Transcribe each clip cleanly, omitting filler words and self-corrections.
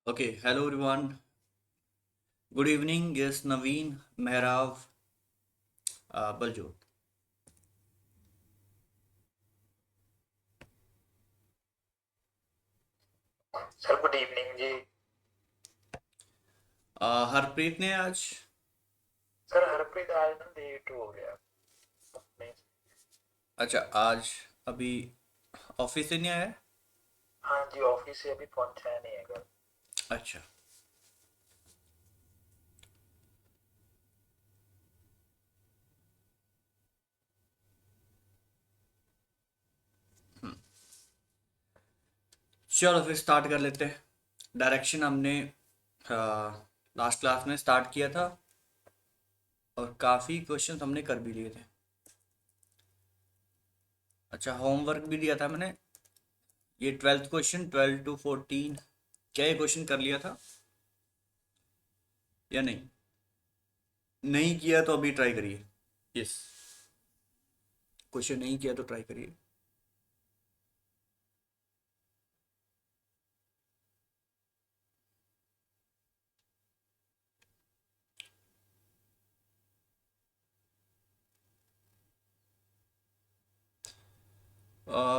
Okay, hello everyone. Good evening. Yes, Naveen, Mehrav, Baljot. Sir good evening ji. Harpreet ने आज। Sir Harpreet आज ना late हो गया अपने। अच्छा, आज अभी ऑफिस से नहीं आया? हाँ जी, ऑफिस से अभी पहुंचा नहीं है घर। अच्छा। चलो फिर स्टार्ट कर लेते हैं। डायरेक्शन हमने लास्ट क्लास में स्टार्ट किया था और काफ़ी क्वेश्चन हमने कर भी लिए थे। अच्छा, होमवर्क भी दिया था मैंने। ये 12th क्वेश्चन 12 to 14, क्या ये क्वेश्चन कर लिया था या नहीं? नहीं किया तो अभी ट्राई करिए। यस, क्वेश्चन नहीं किया तो ट्राई करिए।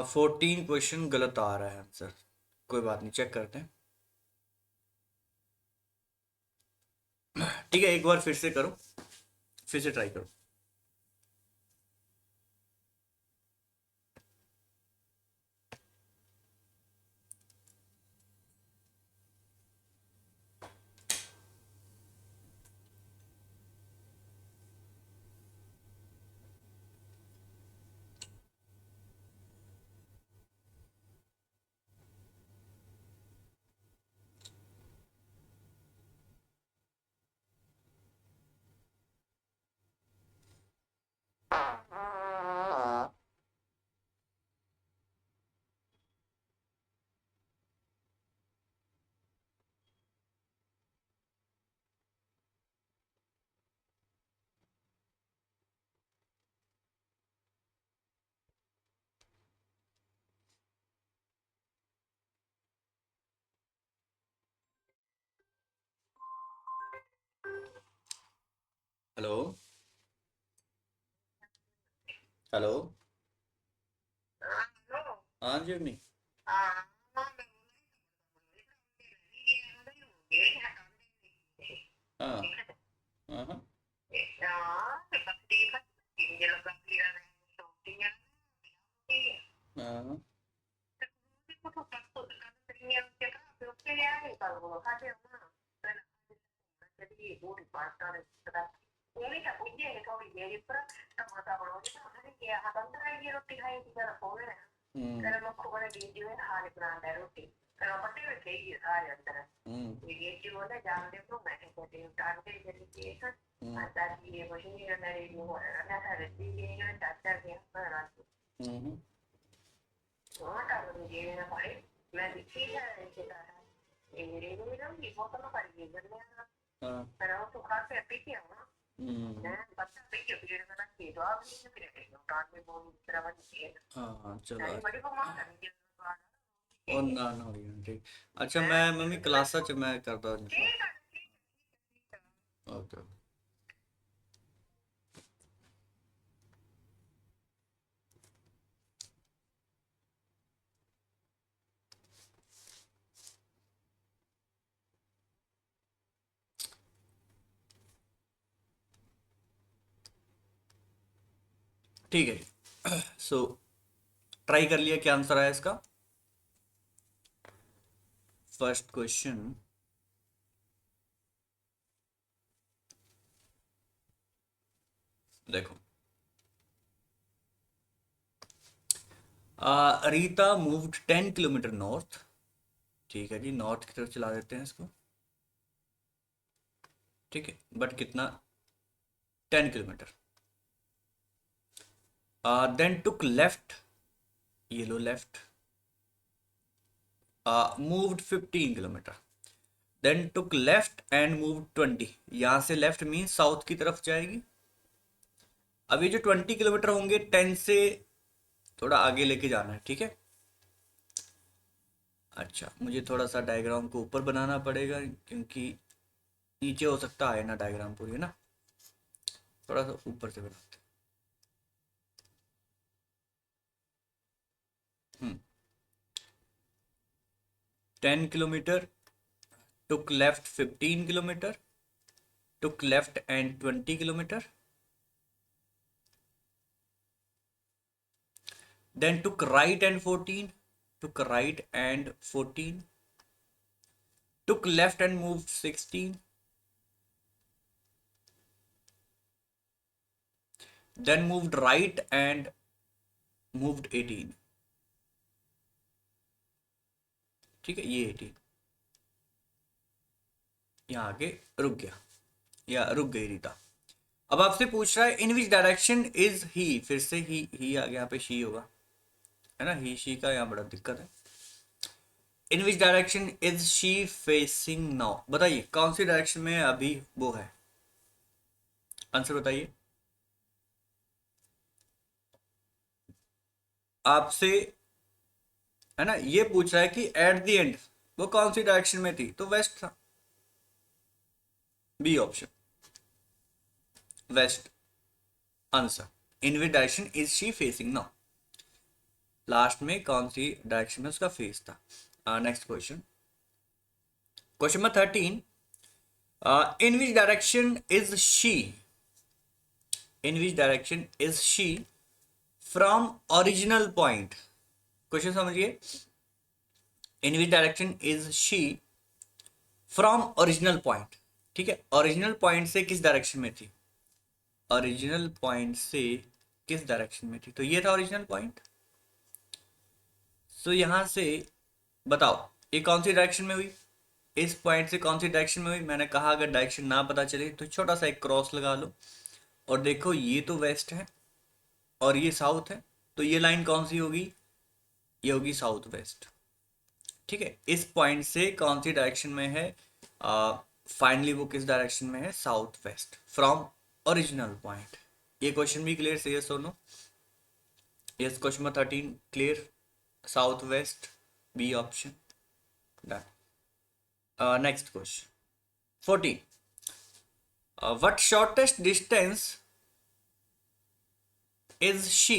14 क्वेश्चन गलत आ रहा है आंसर। कोई बात नहीं, चेक करते हैं। ठीक है, एक बार फिर से करो, फिर से ट्राई करो। हेलो। हेलो। हाँ जी अम्मी। हाँ हाँ हाँ। हाँ हम्म हम्म हम्म हाँ हाँ हाँ, चलो और ना हो गया, ठीक। अच्छा, मैं मम्मी क्लास च मैं करता हूँ। ओके। ठीक है। सो ट्राई कर लिया, क्या आंसर आया इसका? फर्स्ट क्वेश्चन देखो। Rita moved 10 kilometre north. ठीक है जी, नॉर्थ की तरफ चला देते हैं इसको। ठीक है, बट कितना? 10 किलोमीटर। देन टुक लेफ्ट, ये लो left. Moved 15 kilometre. Then took left and move 20। यहाँ से लेफ्ट मीन साउथ की तरफ जाएगी। अब ये जो 20 किलोमीटर होंगे, 10 से थोड़ा आगे लेके जाना है, ठीक है। अच्छा, मुझे थोड़ा सा डायग्राम को ऊपर बनाना पड़ेगा क्योंकि नीचे हो सकता है ना डायग्राम पूरी, है ना। थोड़ा सा ऊपर से बनाते हैं। 10 kilometre, took left 15 kilometer, took left and 20 kilometer, then took right and 14, took right and 14, took left and moved 16, then moved right and moved 18। ठीक है, ये 18 यहाँ आगे रुक गया या रुक गई रीता। अब आपसे पूछ रहा है इन विच डायरेक्शन इज ही, फिर से ही आ गया, यहाँ पे शी होगा, है ना। ही शी का यहाँ बड़ा दिक्कत है। In which direction is she facing now, बताइए कौन सी डायरेक्शन में अभी वो है, आंसर बताइए। आपसे, है ना, ये पूछ रहा है कि एट द एंड वो कौन सी डायरेक्शन में थी, तो वेस्ट था, B option, west answer. In which direction is she facing now, last में कौन सी डायरेक्शन में उसका फेस था। Next question, question number 13, in which direction is she, in which direction is she from original point. Question समझिए, in which direction is she from original point. ठीक है, original point से किस डायरेक्शन में थी, ओरिजिनल पॉइंट से किस direction में थी, तो ये था ओरिजिनल पॉइंट। सो यहां से बताओ ये कौन सी डायरेक्शन में हुई, इस पॉइंट से कौन सी डायरेक्शन में हुई। मैंने कहा अगर डायरेक्शन ना पता चले तो छोटा सा एक क्रॉस लगा लो, और देखो ये तो वेस्ट है और ये साउथ है, तो ये लाइन कौन सी होगी, ये होगी साउथ वेस्ट। ठीक है, इस पॉइंट से कौन सी डायरेक्शन में है, फाइनली वो किस डायरेक्शन में है, south west from original point. ये क्वेश्चन भी क्लियर से, यस और no, yes. Question number 13 clear, south west, B option, done. Next question 14, what shortest distance is she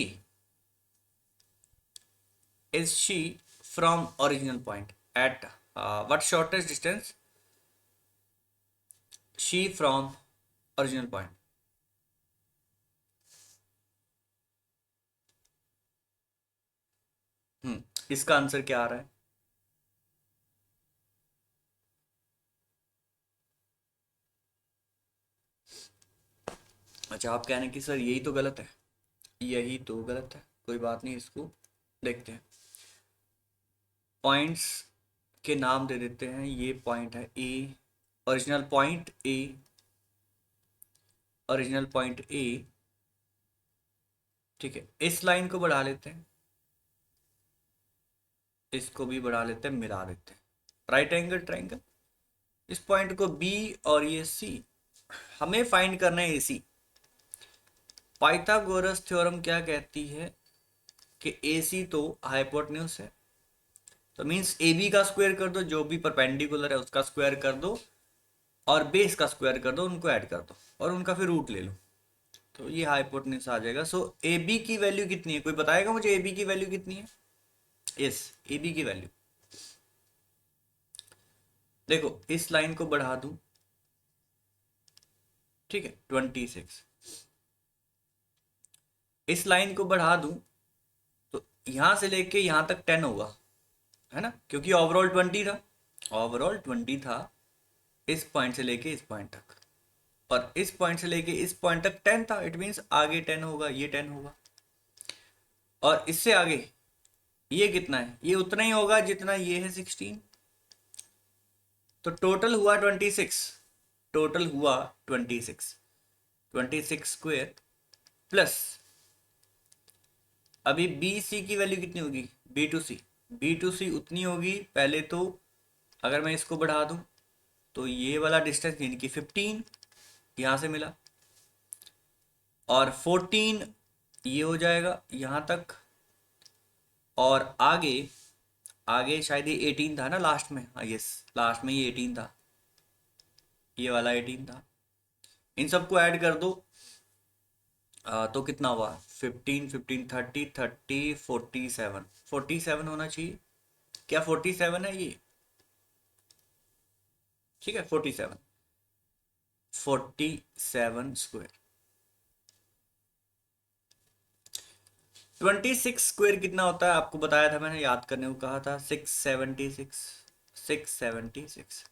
from original point, at what shortest distance she from original point। इसका answer क्या आ रहा है, अच्छा आप कह रहे हैं कि सर यही तो गलत है, यही तो गलत है, कोई बात नहीं, इसको देखते हैं। पॉइंट्स के नाम दे देते हैं, ये पॉइंट है A, original point A, original point A. ठीक है, इस लाइन को बढ़ा लेते हैं, इसको भी बढ़ा लेते हैं, मिला देते हैं, राइट एंगल ट्रायंगल। इस पॉइंट को बी और ये सी, हमें फाइंड करना है एसी। पाइथागोरस थ्योरम क्या कहती है कि एसी तो हाइपोटेन्यूज है, तो मींस ए बी का स्क्वायर कर दो, जो भी परपेंडिकुलर है उसका स्क्वायर कर दो, और बेस का स्क्वायर कर दो, उनको ऐड कर दो और उनका फिर रूट ले लो, तो ये हाइपोटेन्यूज आ जाएगा। सो ए बी की वैल्यू कितनी है, कोई बताएगा मुझे ए बी की वैल्यू कितनी है। यस, ए बी की वैल्यू देखो, इस लाइन को बढ़ा दूं, ठीक है 26, इस लाइन को बढ़ा दूं तो यहां से लेके यहां तक 10 होगा, है ना, क्योंकि ओवरऑल 20 था, ओवरऑल 20 था इस पॉइंट से लेके इस पॉइंट तक, और इस पॉइंट से लेके इस पॉइंट तक 10 था, इट मीन्स आगे 10 होगा, ये 10 होगा, और इससे आगे ये कितना है, ये उतना ही होगा जितना ये है 16, तो टोटल हुआ 26, टोटल हुआ 26, 26 स्क्वायर प्लस, अभी बी सी की वैल्यू कितनी होगी, B to C, B to C उतनी होगी पहले तो, अगर मैं इसको बढ़ा दूं तो ये वाला डिस्टेंस यानी कि 15 यहां से मिला, और 14 ये हो जाएगा यहां तक, और आगे आगे शायद ये 18 था ना लास्ट में, हाँ यस, लास्ट में ये 18 था, ये वाला 18 था। इन सबको ऐड कर दो, तो कितना हुआ, 15 15 30 30 47, 47 होना चाहिए, क्या 47 है ये, ठीक है 47, 47 स्क्वायर। 26 स्क्वायर कितना होता है आपको बताया था मैंने, याद करने को कहा था, 676, 676।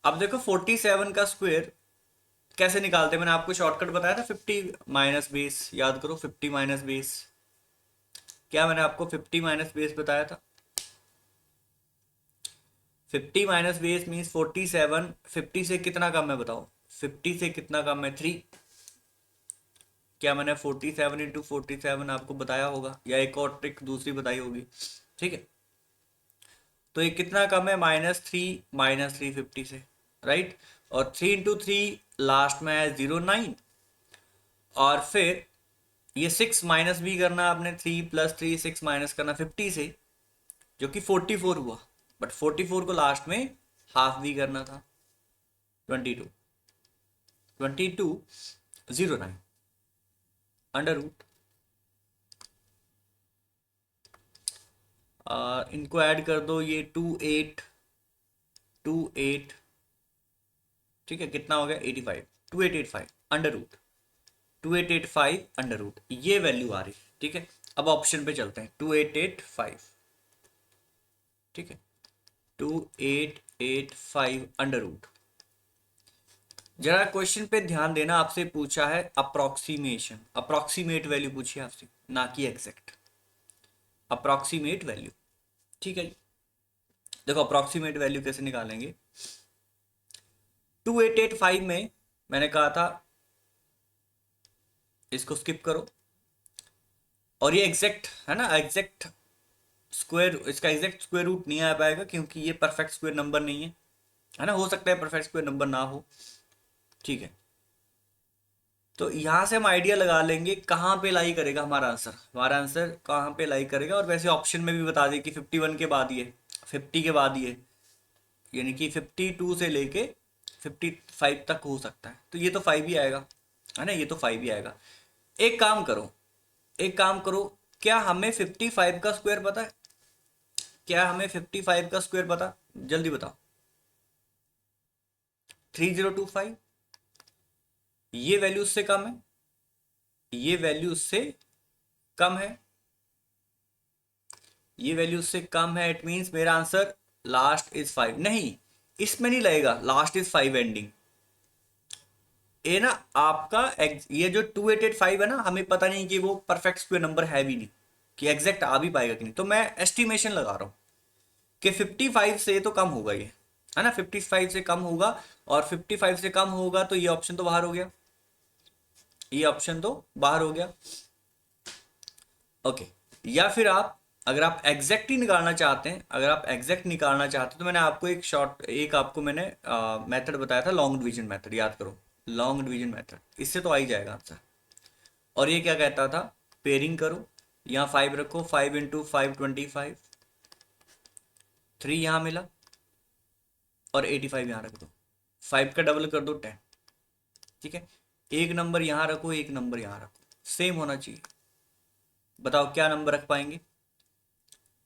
अब देखो 47 का स्क्वायर कैसे निकालते हैं, मैंने आपको शॉर्टकट बताया था 50 माइनस बेस, याद करो 50 माइनस बेस, क्या मैंने आपको 50 माइनस बेस बताया था, 50 माइनस बेस मीन्स 47, 50 से कितना कम है बताओ, 50 से कितना कम है 3, क्या मैंने 47 इंटू 47 आपको बताया होगा, या एक और ट्रिक दूसरी बताई होगी, ठीक है। तो ये कितना कम है, -3 50 से, राइट। और 3 इंटू 3 लास्ट में है 09, और फिर ये 6 माइनस भी करना आपने, 3 प्लस 3 6 माइनस करना 50 से, जो कि 44 हुआ, बट 44 को लास्ट में हाफ भी करना था, 22, 2209 अंडर रूट, इनको ऐड कर दो, ये 28 28, ठीक है कितना हो गया 85, 2885 अंडर रूट, 2885 अंडर रूट, ये वैल्यू आ रही, ठीक है। अब ऑप्शन पे चलते हैं, 2885, ठीक है 2885 अंडर रूट। जरा क्वेश्चन पे ध्यान देना, आपसे पूछा है अप्रोक्सीमेशन, अप्रोक्सीमेट वैल्यू पूछी है आपसे, ना कि एग्जैक्ट, अप्रोक्सीमेट वैल्यू, ठीक है जी। देखो अप्रोक्सीमेट वैल्यू कैसे निकालेंगे, 2885 में मैंने कहा था इसको स्किप करो, और ये एग्जैक्ट है ना, एग्जैक्ट स्क्वायर, इसका एग्जैक्ट स्क्वायर रूट नहीं आ पाएगा क्योंकि ये परफेक्ट स्क्वायर नंबर नहीं है ना, हो सकता है परफेक्ट स्क्वायर नंबर ना हो, ठीक है। तो यहां से हम आइडिया लगा लेंगे कहाँ पे लाई करेगा हमारा आंसर, हमारा आंसर कहाँ पे लाई करेगा, और वैसे ऑप्शन में भी बता दें कि 51 के बाद ये 50 के बाद ये, यानी कि 52 से लेके 55 तक हो सकता है, तो ये तो 5 ही आएगा, है ना, ये तो 5 ही आएगा। एक काम करो, एक काम करो, क्या हमें 55 का स्क्वायर पता है, क्या हमें 55 का स्क्वायर पता, जल्दी बताओ, 3025, ये वैल्यू उससे कम है, ये वैल्यू उससे कम है, ये वैल्यू उससे कम है, इट मींस मेरा आंसर लास्ट इज 5, नहीं इसमें नहीं लगेगा, लास्ट इज 5 एंडिंग, ये ना आपका ये जो 2885 है ना, हमें पता नहीं कि वो परफेक्ट स्क्वायर नंबर है भी नहीं, कि एग्जैक्ट आ भी पाएगा कि नहीं, तो मैं एस्टिमेशन लगा रहा हूँ कि 55 से तो कम होगा ये, है ना, 55 से कम होगा, और 55 से कम होगा तो ये ऑप्शन तो बाहर हो गया, ये ऑप्शन तो बाहर हो गया, ओके। या फिर आप, अगर आप एग्जैक्ट ही निकालना चाहते हैं, अगर आप एग्जैक्ट निकालना चाहते हैं, तो मैंने आपको एक शॉर्ट, एक आपको मैंने मेथड बताया था, लॉन्ग डिवीजन मेथड, याद करो, लॉन्ग डिवीजन मेथड, इससे तो आ ही जाएगा आंसर। और ये क्या कहता था, पेयरिंग करो, यहाँ 5 रखो, 5 इंटू 5 25, 3 यहाँ मिला, और 85 यहाँ रख दो, 5 का डबल कर दो 10, ठीक है। एक नंबर यहाँ रखो, एक नंबर यहाँ रखो, सेम होना चाहिए, बताओ क्या नंबर रख पाएंगे,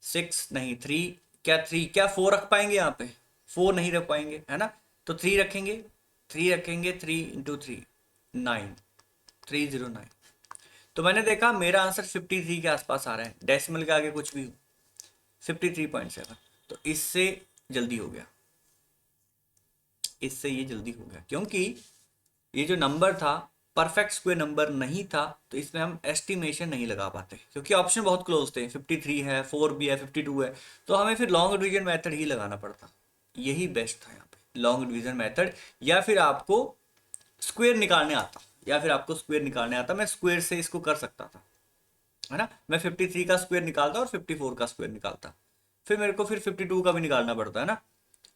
6 नहीं 3, क्या 3, क्या 4 रख पाएंगे यहाँ पे, 4 नहीं रख पाएंगे, है ना, तो 3 रखेंगे, 3 रखेंगे, 3 इंटू 3 9, 309। तो मैंने देखा मेरा आंसर 53 के आसपास आ रहा है, डेसिमल के आगे कुछ भी हो, 53.7, तो इससे जल्दी हो गया, इससे ये जल्दी हो गया, क्योंकि ये जो नंबर था परफेक्ट स्क्वायर नंबर नहीं था, तो इसमें हम एस्टिमेशन नहीं लगा पाते, क्योंकि ऑप्शन बहुत क्लोज थे, 53 है, 4 भी है, 52 है, तो हमें फिर लॉन्ग डिवीजन मेथड ही लगाना पड़ता, यही बेस्ट था यहाँ पे, लॉन्ग डिवीजन मेथड, या फिर आपको स्क्वायर निकालने आता, या फिर आपको स्क्वायर निकालने आता, मैं स्क्वायर से इसको कर सकता था, है ना, मैं 53 का स्क्वायर निकालता और 54 का स्क्वायर निकालता, फिर मेरे को फिर 52 का भी निकालना पड़ता है ना,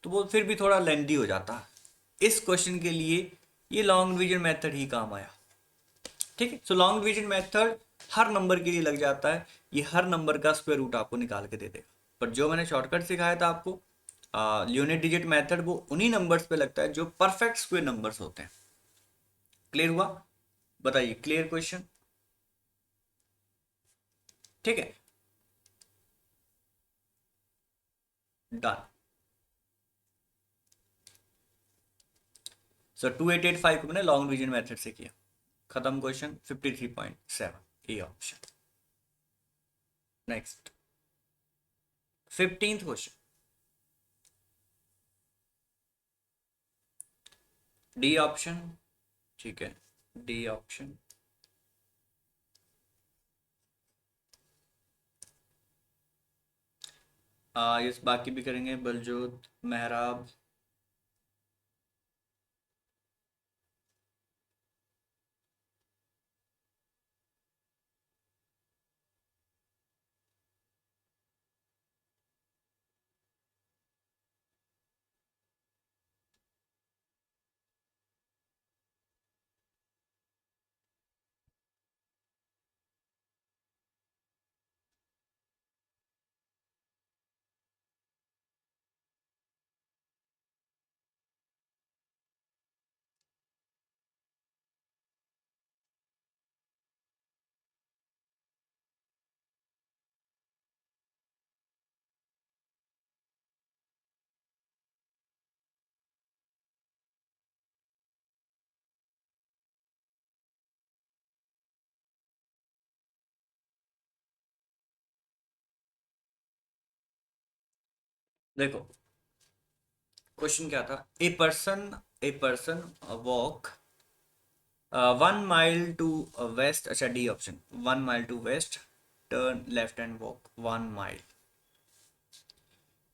तो वो फिर भी थोड़ा लेंदी हो जाता। इस क्वेश्चन के लिए ये लॉन्ग डिवीजन मेथड ही काम आया, ठीक है। सो लॉन्ग डिवीजन मेथड हर नंबर के लिए लग जाता है, ये हर नंबर का स्क्वायर रूट आपको निकाल के दे देगा, पर जो मैंने शॉर्टकट सिखाया था आपको, यूनिट डिजिट मेथड, वो उन्हीं नंबर्स पे लगता है जो परफेक्ट स्क्वायर नंबर्स होते हैं। क्लियर हुआ? बताइए, क्लियर क्वेश्चन? ठीक है, डन। सो 2885 को मैंने लॉन्ग डिवीजन मेथड से किया। खत्म question. 53.7 A option. Next 15th question, D option. ठीक है, डी ऑप्शन। यस, बाकी भी करेंगे, बलजोत, मेहराब। देखो क्वेश्चन क्या था। A person walk 1 mile to west. अच्छा, D option, 1 mile to west, turn left and walk 1 mile.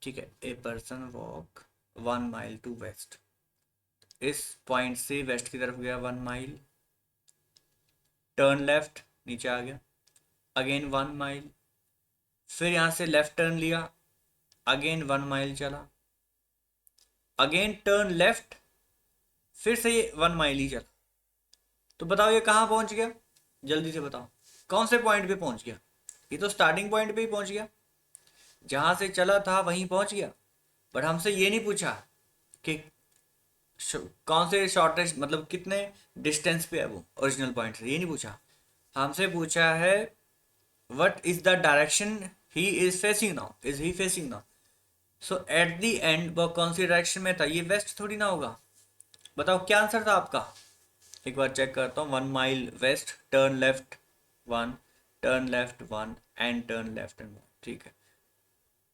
ठीक है, a person walk 1 mile to west, इस पॉइंट से वेस्ट की तरफ गया 1 माइल, टर्न लेफ्ट, नीचे आ गया, अगेन 1 माइल, फिर यहाँ से लेफ्ट टर्न लिया, अगेन 1 माइल चला, अगेन टर्न लेफ्ट, फिर से ये 1 माइल ही चला। तो बताओ ये कहाँ पहुंच गया? जल्दी से बताओ, कौन से पॉइंट पे पहुंच गया? ये तो स्टार्टिंग पॉइंट पे ही पहुंच गया, जहां से चला था वहीं पहुंच गया। बट हमसे ये नहीं पूछा कि कौन से शॉर्टेस्ट, मतलब कितने डिस्टेंस पे है वो ओरिजिनल पॉइंट से, ये नहीं पूछा। हमसे पूछा है what is the direction he is facing now, is he facing now. So at the end वो कौन सी डायरेक्शन में था? ये वेस्ट थोड़ी ना होगा। बताओ क्या आंसर था आपका? एक बार चेक करता हूँ। 1 mile west, turn left 1, turn left 1 and turn left and 1। ठीक है,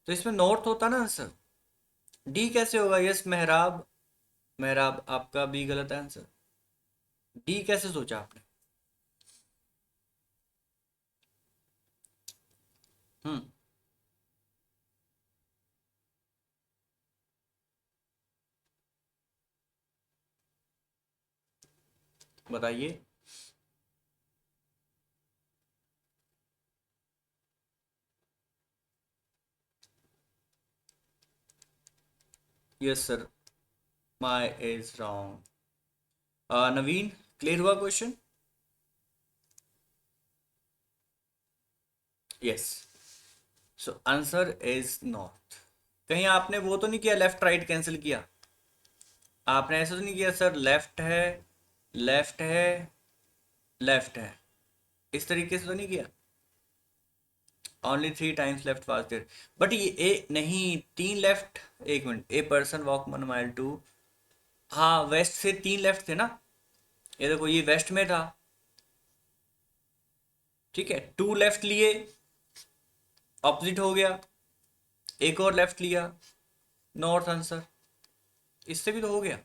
तो इसमें नॉर्थ होता ना आंसर। डी कैसे होगा? यस, मेहराब। मेहराब आपका बी गलत आंसर। डी कैसे सोचा आपने? हम्म, बताइए। Yes sir, my is wrong. Naveen, clear हुआ question? Yes, so answer is north. कहीं आपने वो तो नहीं किया, लेफ्ट राइट कैंसिल किया? आपने ऐसा तो नहीं किया सर, लेफ्ट है, लेफ्ट है, लेफ्ट है, इस तरीके से तो नहीं किया? Only 3 times left was there. But ये ए नहीं, 3 लेफ्ट। एक minute, a person walk 1 mile to, हाँ वेस्ट से 3 लेफ्ट थे ना। ये देखो, ये वेस्ट में था। ठीक है, 2 लेफ्ट लिए, ऑपोजिट हो गया, एक और लेफ्ट लिया, नॉर्थ आंसर। इससे भी तो हो गया।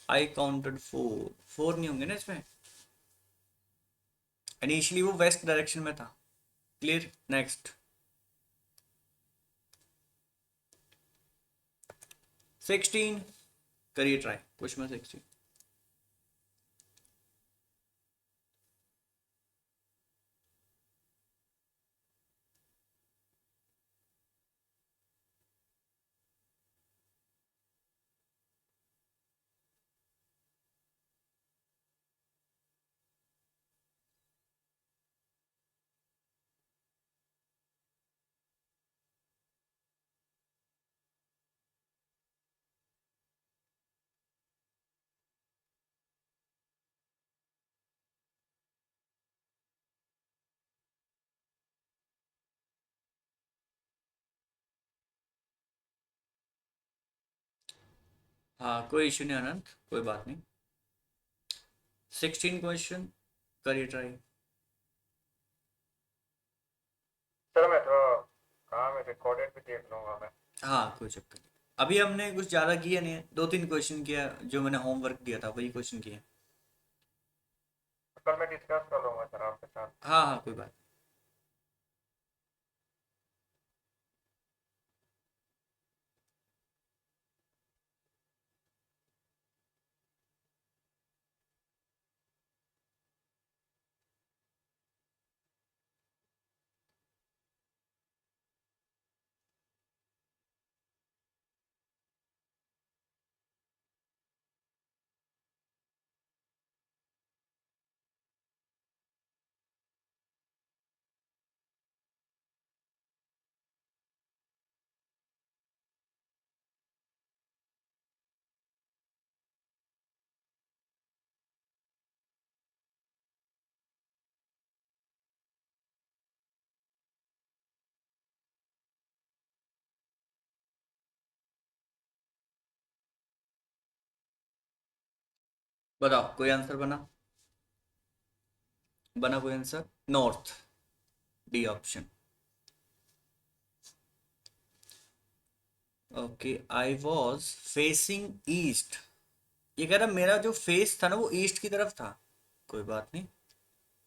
आई काउंटेड 4, 4 नहीं होंगे ना इसमें? इनिशियली वो वेस्ट डायरेक्शन में था। Clear, next 16। करिए ट्राई, क्वेश्चन 16। हाँ कोई इश्यू नहीं अनंत, कोई बात नहीं। 16 क्वेश्चन, करिए ट्राई। सर मैं थोड़ा काम है, रिकॉर्डेड भी देख लूंगा मैं। हाँ कोई चक्कर नहीं, अभी हमने कुछ ज़्यादा किया नहीं है, 2-3 क्वेश्चन किया जो मैंने होमवर्क दिया था वही क्वेश्चन किए। कल मैं डिस्कस कर लूंगा सर आपके साथ। हाँ हाँ कोई बात। बताओ कोई आंसर बना, बना कोई answer? North, D option. Okay, I was facing east. ये कह रहा मेरा जो फेस था ना वो ईस्ट की तरफ था। कोई बात नहीं,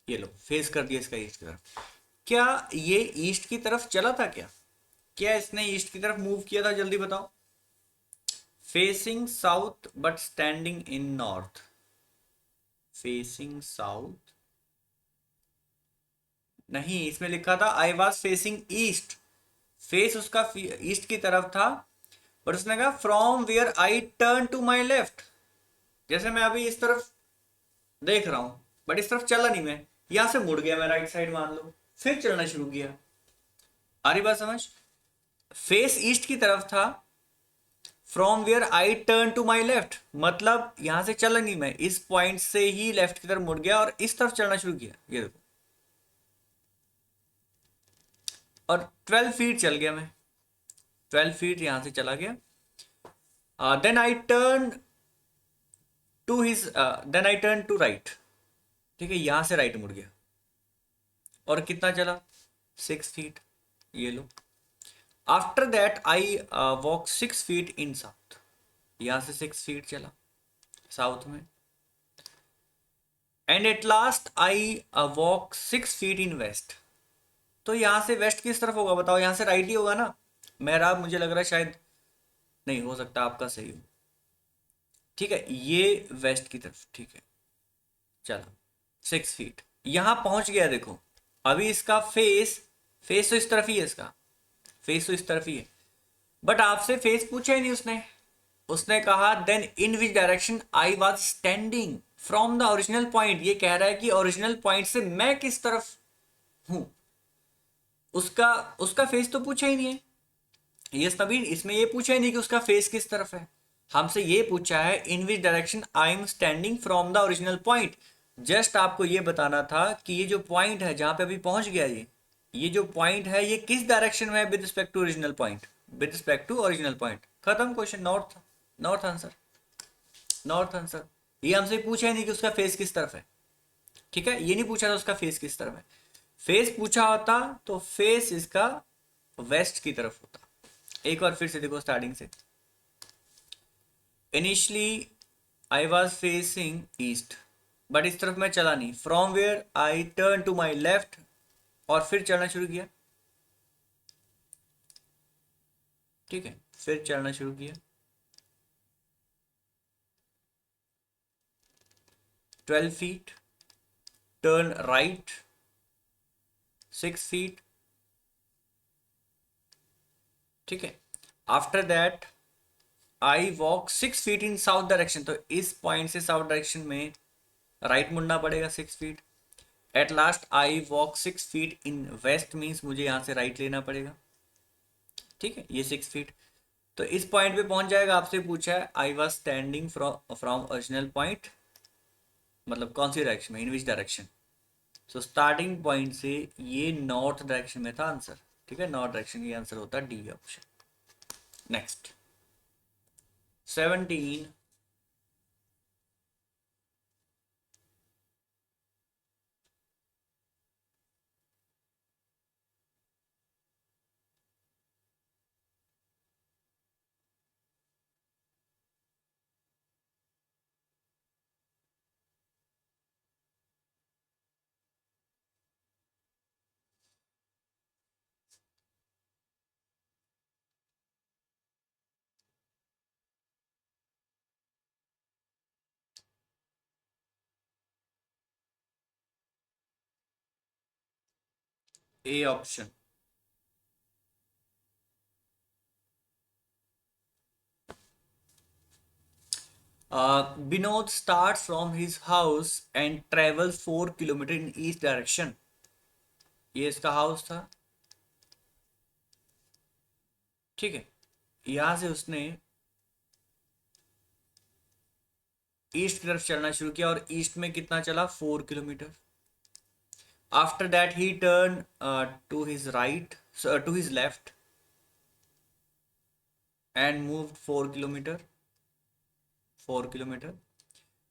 ये लो फेस कर दिया इसका ईस्ट की तरफ। क्या ये ईस्ट की तरफ चला था क्या? क्या इसने ईस्ट की तरफ मूव किया था, जल्दी बताओ। Facing south but standing in north. Facing south नहीं, इसमें लिखा था I was facing east. Face उसका ईस्ट की तरफ था, पर उसने कहा from where I turn to my left. जैसे मैं अभी इस तरफ देख रहा हूं, बट इस तरफ चला नहीं, मैं यहां से मुड़ गया, मैं राइट साइड मान लो, फिर चलना शुरू किया। आ रही बात समझ? फेस ईस्ट की तरफ था, from where I turn to my left, मतलब यहां से चला नहीं, मैं इस पॉइंट से ही लेफ्ट की तरफ मुड़ गया और इस तरफ चलना शुरू किया, ये देखो। और 12 फीट चल गया मैं, 12 फीट यहां से चला गया। Then I turn to his, then I turn to right. ठीक है, यहां से राइट मुड़ गया और कितना चला, 6 फीट, ये लो। After that I walk 6 feet in south, यहां से 6 फीट चला साउथ में। And at last I walk 6 feet in west. तो यहां से वेस्ट किस तरफ होगा बताओ, यहां से राइट ही होगा ना। मेहराब मुझे लग रहा है शायद नहीं हो सकता, आपका सही हो। ठीक है, ये वेस्ट की तरफ, ठीक है। चलो 6 फीट यहां पहुंच गया, देखो। अभी इसका फेस, फेस तो इस तरफ ही है इसका, फेस तो इस तरफ ही है। बट आपसे फेस पूछा ही नहीं उसने। उसने कहा then in which direction I was standing from the original point. ये कह रहा है कि ओरिजिनल पॉइंट से मैं किस तरफ हूं। उसका उसका फेस तो पूछा ही नहीं है। ये नबीन, इसमें ये पूछा ही नहीं कि उसका फेस किस तरफ है। हमसे ये पूछा है in which direction I am standing from the original point. Just आपको ये बताना था कि ये जो पॉइंट है जहां पे अभी पहुंच गया, ये जो पॉइंट है ये किस डायरेक्शन में है with respect to original point, with respect to original point. खत्म question, north, north answer, north answer. ये हमसे पूछा ही नहीं कि उसका फेस किस तरफ है। ठीक है, ये नहीं पूछा था उसका फेस किस तरफ है। फेस पूछा होता तो फेस इसका वेस्ट की तरफ होता। एक बार फिर से देखो स्टार्टिंग से। Initially I was facing east, but इस तरफ मैं चला नहीं, from where I turn to my left, और फिर चलना शुरू किया। ठीक है, फिर चलना शुरू किया। 12 फीट, टर्न राइट 6 फीट। ठीक है, after that I walk 6 feet in south direction, तो इस पॉइंट से साउथ डायरेक्शन में राइट मुड़ना पड़ेगा 6 feet. At last I walk 6 feet in west, means मुझे यहाँ से राइट लेना पड़ेगा। ठीक है, ये 6 फीट। तो इस पॉइंट पे पहुंच जाएगा। आपसे पूछा है I was standing from original point, मतलब कौन सी डायरेक्शन में, in which direction. So starting point से ये नॉर्थ डायरेक्शन में था आंसर। ठीक है, नॉर्थ डायरेक्शन की आंसर होता है D option. Next 17, A option. Binod starts from his house and travels 4 kilometre in each direction. ये इसका हाउस था, ठीक है। यहां से उसने ईस्ट की तरफ चलना शुरू किया और ईस्ट में कितना चला, 4 kilometre. After that he turn to his right, to his left and moved 4 kilometre, 4 kilometre.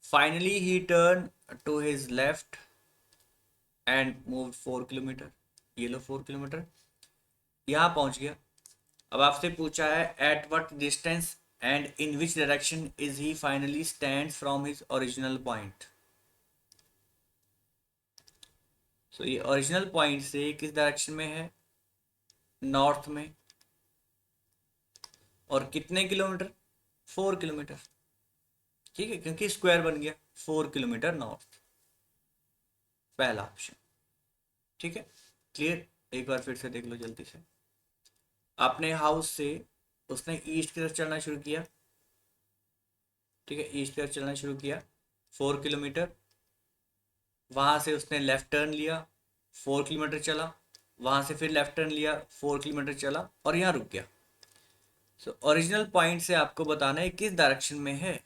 Finally he turn to his left and moved 4 kilometre, ये लो 4 किलोमीटर। यहाँ पहुंच गया। अब आपसे पूछा है at what distance and in which direction is he finally stand from his original point. So ये ओरिजिनल पॉइंट से किस डायरेक्शन में है, नॉर्थ में। और कितने किलोमीटर, 4 किलोमीटर, ठीक है, क्योंकि स्क्वायर बन गया, 4 किलोमीटर नॉर्थ, पहला ऑप्शन। ठीक है, क्लियर। एक बार फिर से देख लो जल्दी से। अपने हाउस से उसने ईस्ट की तरफ चलना शुरू किया, ठीक है, ईस्ट की तरफ चलना शुरू किया 4 किलोमीटर। वहां से उसने लेफ्ट टर्न लिया, 4 किलोमीटर चला, वहां से फिर लेफ्ट टर्न लिया, 4 किलोमीटर चला और यहाँ रुक गया। सो ओरिजिनल पॉइंट से आपको बताना है किस डायरेक्शन में है,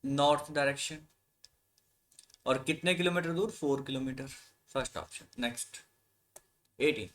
नॉर्थ डायरेक्शन। और कितने किलोमीटर दूर, 4 kilometre, first option. Next 18।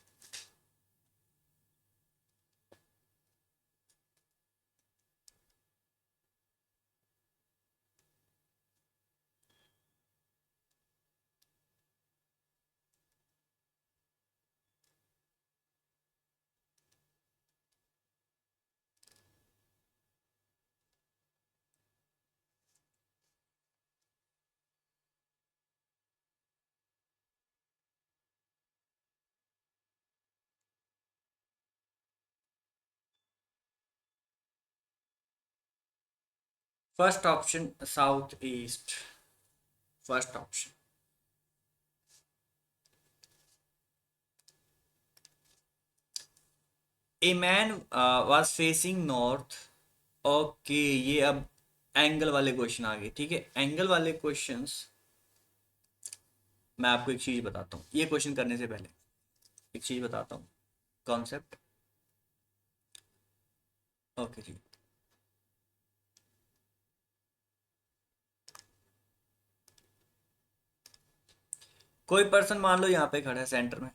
First option south east, first option. A man was facing north. Okay, ये अब एंगल वाले क्वेश्चन आ गए, ठीक है। एंगल वाले क्वेश्चंस मैं आपको एक चीज बताता हूँ, ये क्वेश्चन करने से पहले एक चीज बताता हूँ, कॉन्सेप्ट। ओके जी, कोई पर्सन मान लो यहाँ पे खड़ा है सेंटर में,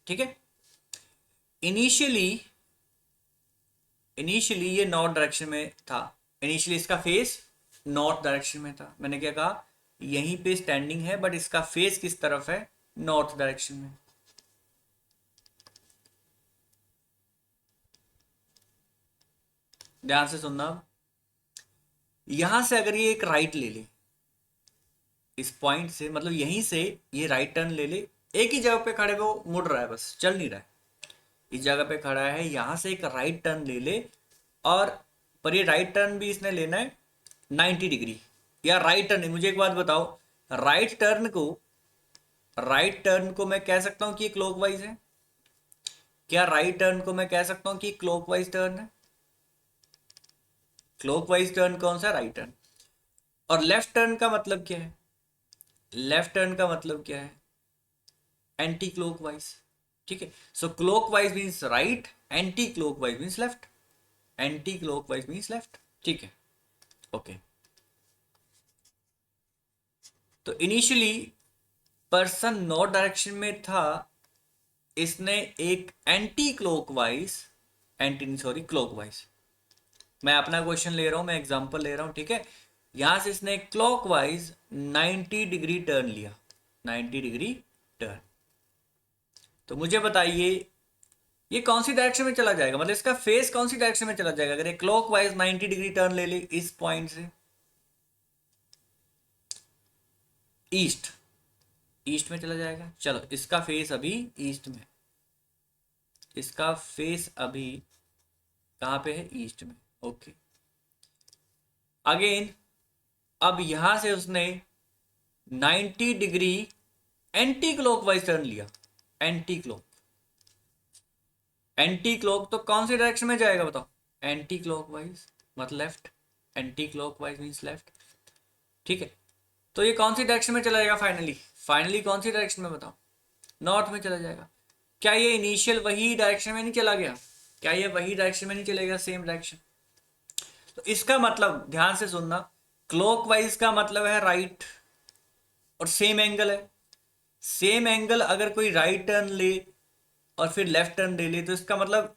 ठीक है। इनिशियली इनिशियली ये नॉर्थ डायरेक्शन में था, इनिशियली इसका फेस नॉर्थ डायरेक्शन में था। मैंने क्या कहा, यहीं पे स्टैंडिंग है बट इसका फेस किस तरफ है, नॉर्थ डायरेक्शन में। ध्यान से सुनना। यहां से अगर ये एक राइट ले ले, इस पॉइंट से, मतलब यहीं से ये राइट टर्न ले ले, एक ही जगह पे खड़े वो मुड़ रहा है, बस चल नहीं रहा है, इस जगह पे खड़ा है, यहां से एक राइट टर्न ले ले। और पर ये राइट टर्न भी इसने लेना है 90 डिग्री, या राइट टर्न, मुझे एक बात बताओ, राइट टर्न को राइट टर्न को मैं कह सकता हूं कि क्लॉकवाइज है? क्या राइट टर्न को मैं कह सकता हूं कि क्लॉकवाइज टर्न है? क्लॉकवाइज टर्न कौन सा, राइट टर्न। और लेफ्ट टर्न का मतलब क्या है, लेफ्ट टर्न का मतलब क्या है, एंटी क्लॉकवाइज, ठीक है। So clockwise means right, anti clockwise means left, anti clockwise means left, ठीक है। ओके, तो इनिशियली पर्सन नॉर्थ डायरेक्शन में था, इसने एक anti clockwise, anti sorry clockwise, मैं अपना क्वेश्चन ले रहा हूँ, मैं एग्जांपल ले रहा हूँ, ठीक है। यहाँ से इसने क्लॉकवाइज 90 डिग्री टर्न लिया, 90 डिग्री टर्न। तो मुझे बताइए ये कौन सी डायरेक्शन में चला जाएगा, मतलब इसका फेस कौन सी डायरेक्शन में चला जाएगा अगर ये क्लॉकवाइज 90 डिग्री टर्न ले ले इस पॉइंट से? ईस्ट, ईस्ट में चला जाएगा। चलो इसका फेस अभी ईस्ट में, इसका फेस अभी कहाँ पे है? ईस्ट में। ओके, अगेन अब यहां से उसने 90 डिग्री एंटी क्लॉकवाइज टर्न लिया। एंटी क्लॉक, एंटी क्लॉक तो कौन सी डायरेक्शन में जाएगा बताओ? एंटी क्लॉकवाइज मतलब left, anti clockwise means left, ठीक है। तो ये कौन सी डायरेक्शन में चला जाएगा फाइनली? फाइनली कौन सी डायरेक्शन में बताओ? नॉर्थ में चला जाएगा। क्या ये इनिशियल वही डायरेक्शन में नहीं चला गया? क्या ये वही डायरेक्शन में नहीं चलेगा, सेम डायरेक्शन? तो इसका मतलब ध्यान से सुनना, क्लॉकवाइज का मतलब है राइट, और सेम एंगल है। सेम एंगल अगर कोई राइट टर्न ले और फिर लेफ्ट टर्न ले ले तो इसका मतलब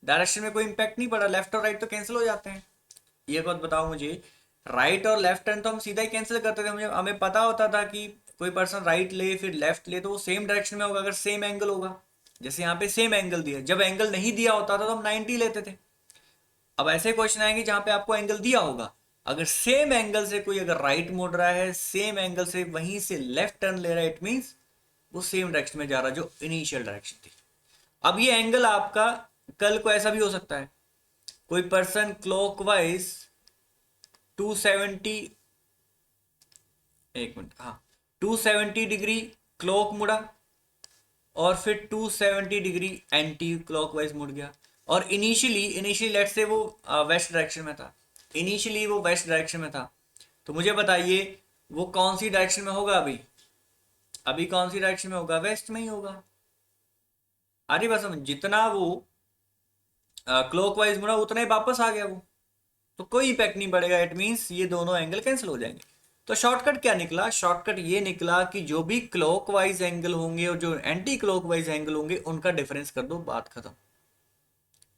डायरेक्शन में कोई इंपैक्ट नहीं पड़ा, लेफ्ट और राइट तो कैंसिल हो जाते हैं। ये बात बताओ मुझे, राइट और लेफ्ट टर्न तो हम सीधा ही कैंसिल करते थे, मुझे हमें पता होता था कि कोई पर्सन राइट ले फिर लेफ्ट ले तो वो सेम डायरेक्शन में होगा अगर सेम एंगल होगा। जैसे यहाँ पे सेम एंगल दिया, जब एंगल नहीं दिया होता था तो हम 90 लेते थे। अब ऐसे क्वेश्चन आएंगे जहां पे आपको एंगल दिया होगा, अगर सेम एंगल से कोई अगर राइट मुड़ रहा है, सेम एंगल से वहीं से लेफ्ट टर्न ले रहा है, इट मींस वो सेम डायरेक्शन में जा रहा है जो इनिशियल डायरेक्शन थी। अब ये एंगल आपका कल को ऐसा भी हो सकता है, कोई पर्सन क्लॉकवाइज 270, एक मिनट, हाँ 270 डिग्री क्लॉक मुड़ा और फिर 270 डिग्री एंटी क्लॉकवाइज मुड़ गया। और इनिशियली लेट्स से वो वेस्ट डायरेक्शन में था, इनिशियली वो वेस्ट डायरेक्शन में था। तो मुझे बताइए वो कौन सी डायरेक्शन में होगा अभी? अभी कौन सी डायरेक्शन में होगा? वेस्ट में ही होगा। अरे बस जितना वो क्लॉकवाइज मुड़ा उतना ही वापस आ गया वो, तो कोई इफेक्ट नहीं पड़ेगा। इट मीन्स ये दोनों एंगल कैंसिल हो जाएंगे। तो शॉर्टकट क्या निकला? शॉर्टकट ये निकला कि जो भी क्लॉकवाइज एंगल होंगे और जो एंटी क्लॉकवाइज एंगल होंगे उनका डिफरेंस कर दो, बात खत्म।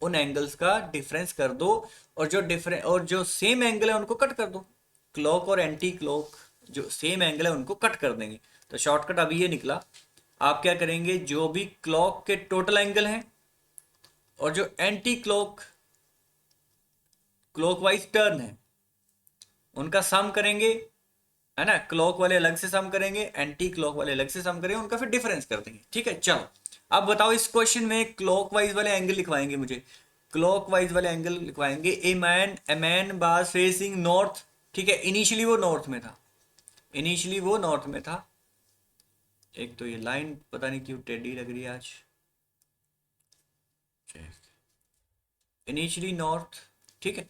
उन एंगल्स का डिफरेंस कर दो और जो सेम एंगल है उनको कट कर दो। क्लॉक और एंटी क्लॉक जो सेम एंगल है उनको कट कर देंगे। तो शॉर्टकट अभी ये निकला, आप क्या करेंगे, जो भी क्लॉक के टोटल एंगल हैं और जो एंटी क्लॉकवाइज टर्न है उनका सम करेंगे, है ना। क्लॉक वाले अलग से सम करेंगे, एंटी क्लॉक वाले अलग से सम करेंगे, उनका फिर डिफरेंस कर देंगे, ठीक है। चलो अब बताओ इस क्वेश्चन में क्लॉकवाइज वाले एंगल लिखवाएंगे मुझे, क्लॉकवाइज वाले एंगल लिखवाएंगे। A man was facing north, ठीक है। इनिशियली वो नॉर्थ में था, इनिशियली वो नॉर्थ में था। एक तो ये लाइन पता नहीं क्यों टेढ़ी लग रही है आज। इनिशियली नॉर्थ, ठीक है।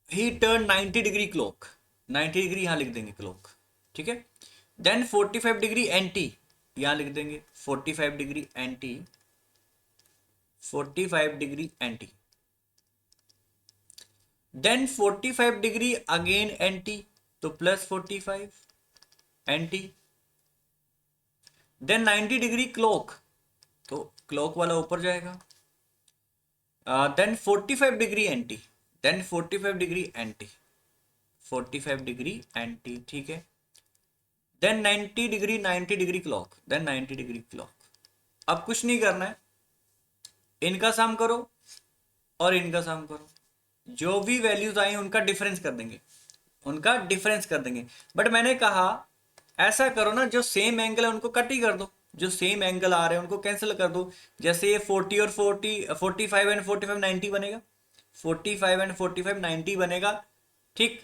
ही टर्न 90 डिग्री क्लॉक, 90 डिग्री यहाँ लिख देंगे क्लॉक, ठीक है। देन 45 डिग्री एंटी यहाँ लिख देंगे, 45 degree anti, 45 degree anti. Then 45 degree again anti, तो plus 45 anti. Then 90 degree clock, तो क्लॉक वाला ऊपर जाएगा। Then 45 degree anti, then 45 degree anti, 45 degree anti, ठीक है। Then 90 degree, 90 degree clock, then 90 degree clock. अब कुछ नहीं करना है, इनका सम करो और इनका सम करो, जो भी वैल्यूज आई उनका डिफरेंस कर देंगे, उनका डिफरेंस कर देंगे। बट मैंने कहा ऐसा करो ना, जो सेम एंगल है उनको कट ही कर दो, जो सेम एंगल आ रहे हैं उनको कैंसिल कर दो। जैसे ये 40 और 45 एंड 45 90 बनेगा, 45 एंड 45 90 बनेगा, ठीक।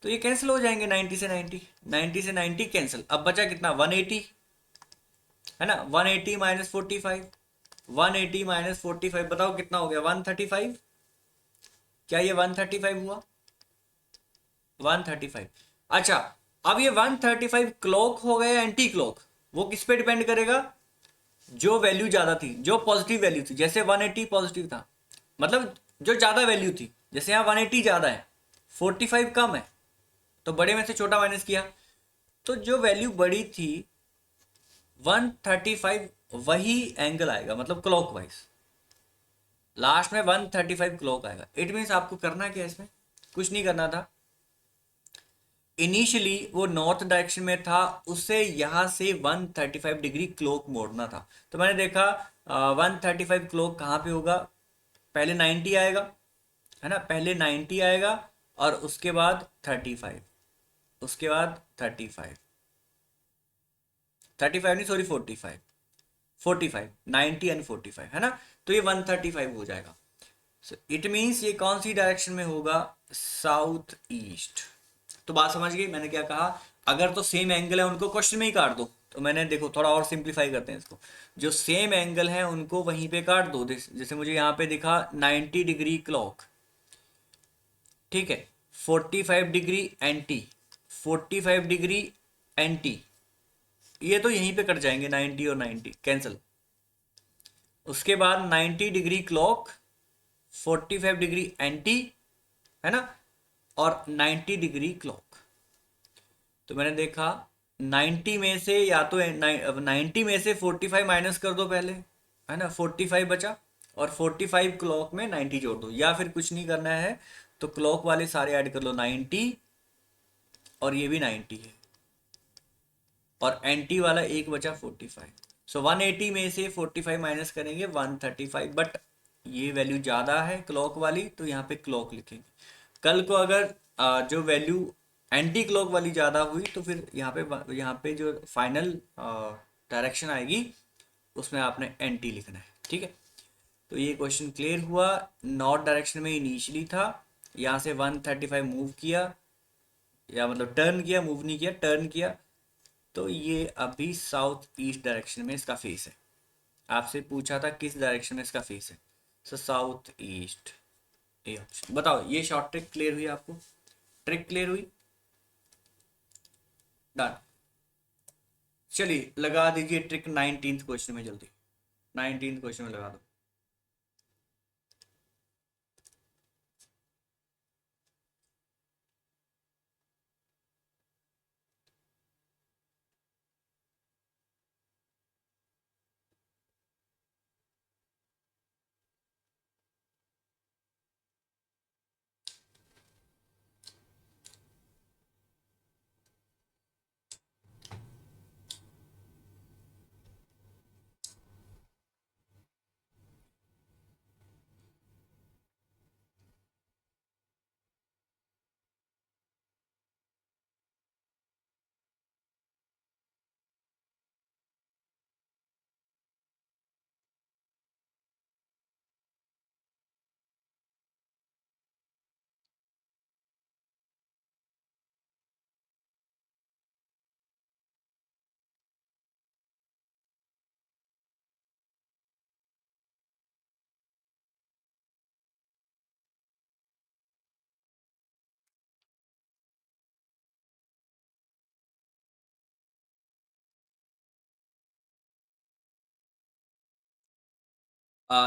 तो ये कैंसिल हो जाएंगे, 90 से 90, 90 से 90 कैंसिल। अब बचा कितना? 180, है ना। 180 माइनस 45, 180 माइनस 45 बताओ कितना हो गया? 135। क्या ये 135 हुआ? 135। अच्छा, अब ये 135 क्लॉक हो गया एंटी क्लॉक, वो किस पे डिपेंड करेगा? जो वैल्यू ज्यादा थी, जो पॉजिटिव वैल्यू थी। जैसे 180 पॉजिटिव था, मतलब जो ज्यादा वैल्यू थी, जैसे यहाँ 180 ज्यादा है, 45 कम है, तो बड़े में से छोटा माइनस किया, तो जो वैल्यू बड़ी थी 135 वही एंगल आएगा, मतलब क्लॉकवाइज। लास्ट में 135 क्लॉक आएगा। इट मीन्स आपको करना क्या है, इसमें कुछ नहीं करना था। इनिशियली वो नॉर्थ डायरेक्शन में था, उसे यहाँ से 135 डिग्री क्लॉक मोड़ना था। तो मैंने देखा 135 क्लॉक कहाँ पे होगा, पहले 90 आएगा, है ना, पहले 90 आएगा और उसके बाद 35, उसके बाद 35, 35 नहीं सॉरी 45, 45, 90 एंड 45, है ना। तो ये 135 हो जाएगा। इट मीन्स ये कौन सी डायरेक्शन में होगा, साउथ ईस्ट। तो बात समझ गई मैंने क्या कहा। अगर तो सेम एंगल है उनको क्वेश्चन में ही काट दो। तो मैंने देखो थोड़ा और सिंप्लीफाई करते हैं इसको, जो सेम एंगल है उनको वहीं पे काट दो। जैसे मुझे यहाँ पे दिखा 90 डिग्री क्लॉक, ठीक है, 45 डिग्री एंटी, 45 डिग्री एंटी, ये तो यहीं पे कट जाएंगे, 90 और 90 कैंसिल। उसके बाद 90 डिग्री क्लॉक, 45 डिग्री एंटी, है ना, और 90 डिग्री क्लॉक। तो मैंने देखा 90 में से या तो 90 में से 45 माइनस कर दो पहले, है ना, 45 बचा, और 45 क्लॉक में 90 जोड़ दो, या फिर कुछ नहीं करना है तो क्लॉक वाले सारे ऐड कर लो 90, और ये भी 90 है, और एंटी वाला एक बचा 45। सो 180 में से 45 माइनस करेंगे 135, बट ये वैल्यू ज़्यादा है क्लॉक वाली, तो यहाँ पे क्लॉक लिखेंगे। कल को अगर जो वैल्यू एंटी क्लॉक वाली ज़्यादा हुई तो फिर यहाँ पे जो फाइनल डायरेक्शन आएगी उसमें आपने एंटी लिखना है, ठीक है। तो ये क्वेश्चन क्लियर हुआ। नॉर्थ डायरेक्शन में इनिशियली था, यहाँ से 135 मूव किया, या मतलब टर्न किया, मूव नहीं किया, टर्न किया, तो ये अभी साउथ ईस्ट डायरेक्शन में इसका फेस है। आपसे पूछा था किस डायरेक्शन में इसका फेस है, सो साउथ ईस्ट, ए ऑप्शन। बताओ ये शॉर्ट ट्रिक क्लियर हुई आपको, ट्रिक क्लियर हुई, डन। चलिए लगा दीजिए ट्रिक 19th क्वेश्चन में, जल्दी 19th क्वेश्चन में लगा दो।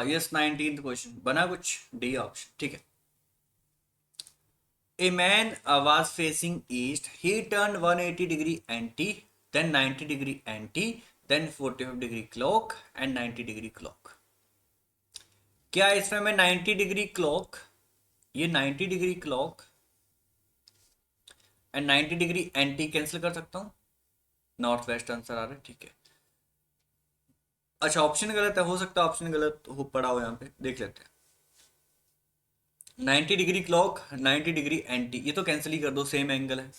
यस 19th क्वेश्चन बना कुछ, डी ऑप्शन, ठीक है। A man was facing east. He turned 180 degree anti, then 90 degree anti, then 45 degree clock and 90 degree clock. क्या इसमें मैं 90 डिग्री क्लॉक, ये 90 degree clock and 90 degree anti cancel कर सकता हूँ? नॉर्थ वेस्ट आंसर आ रहा है, ठीक है। अच्छा ऑप्शन गलत है, हो सकता है ऑप्शन गलत हो पड़ा हो, यहाँ पे देख लेते हैं। 90 डिग्री क्लॉक, 90 डिग्री एंटी, ये तो कैंसिल ही कर दो, सेम एंगल है।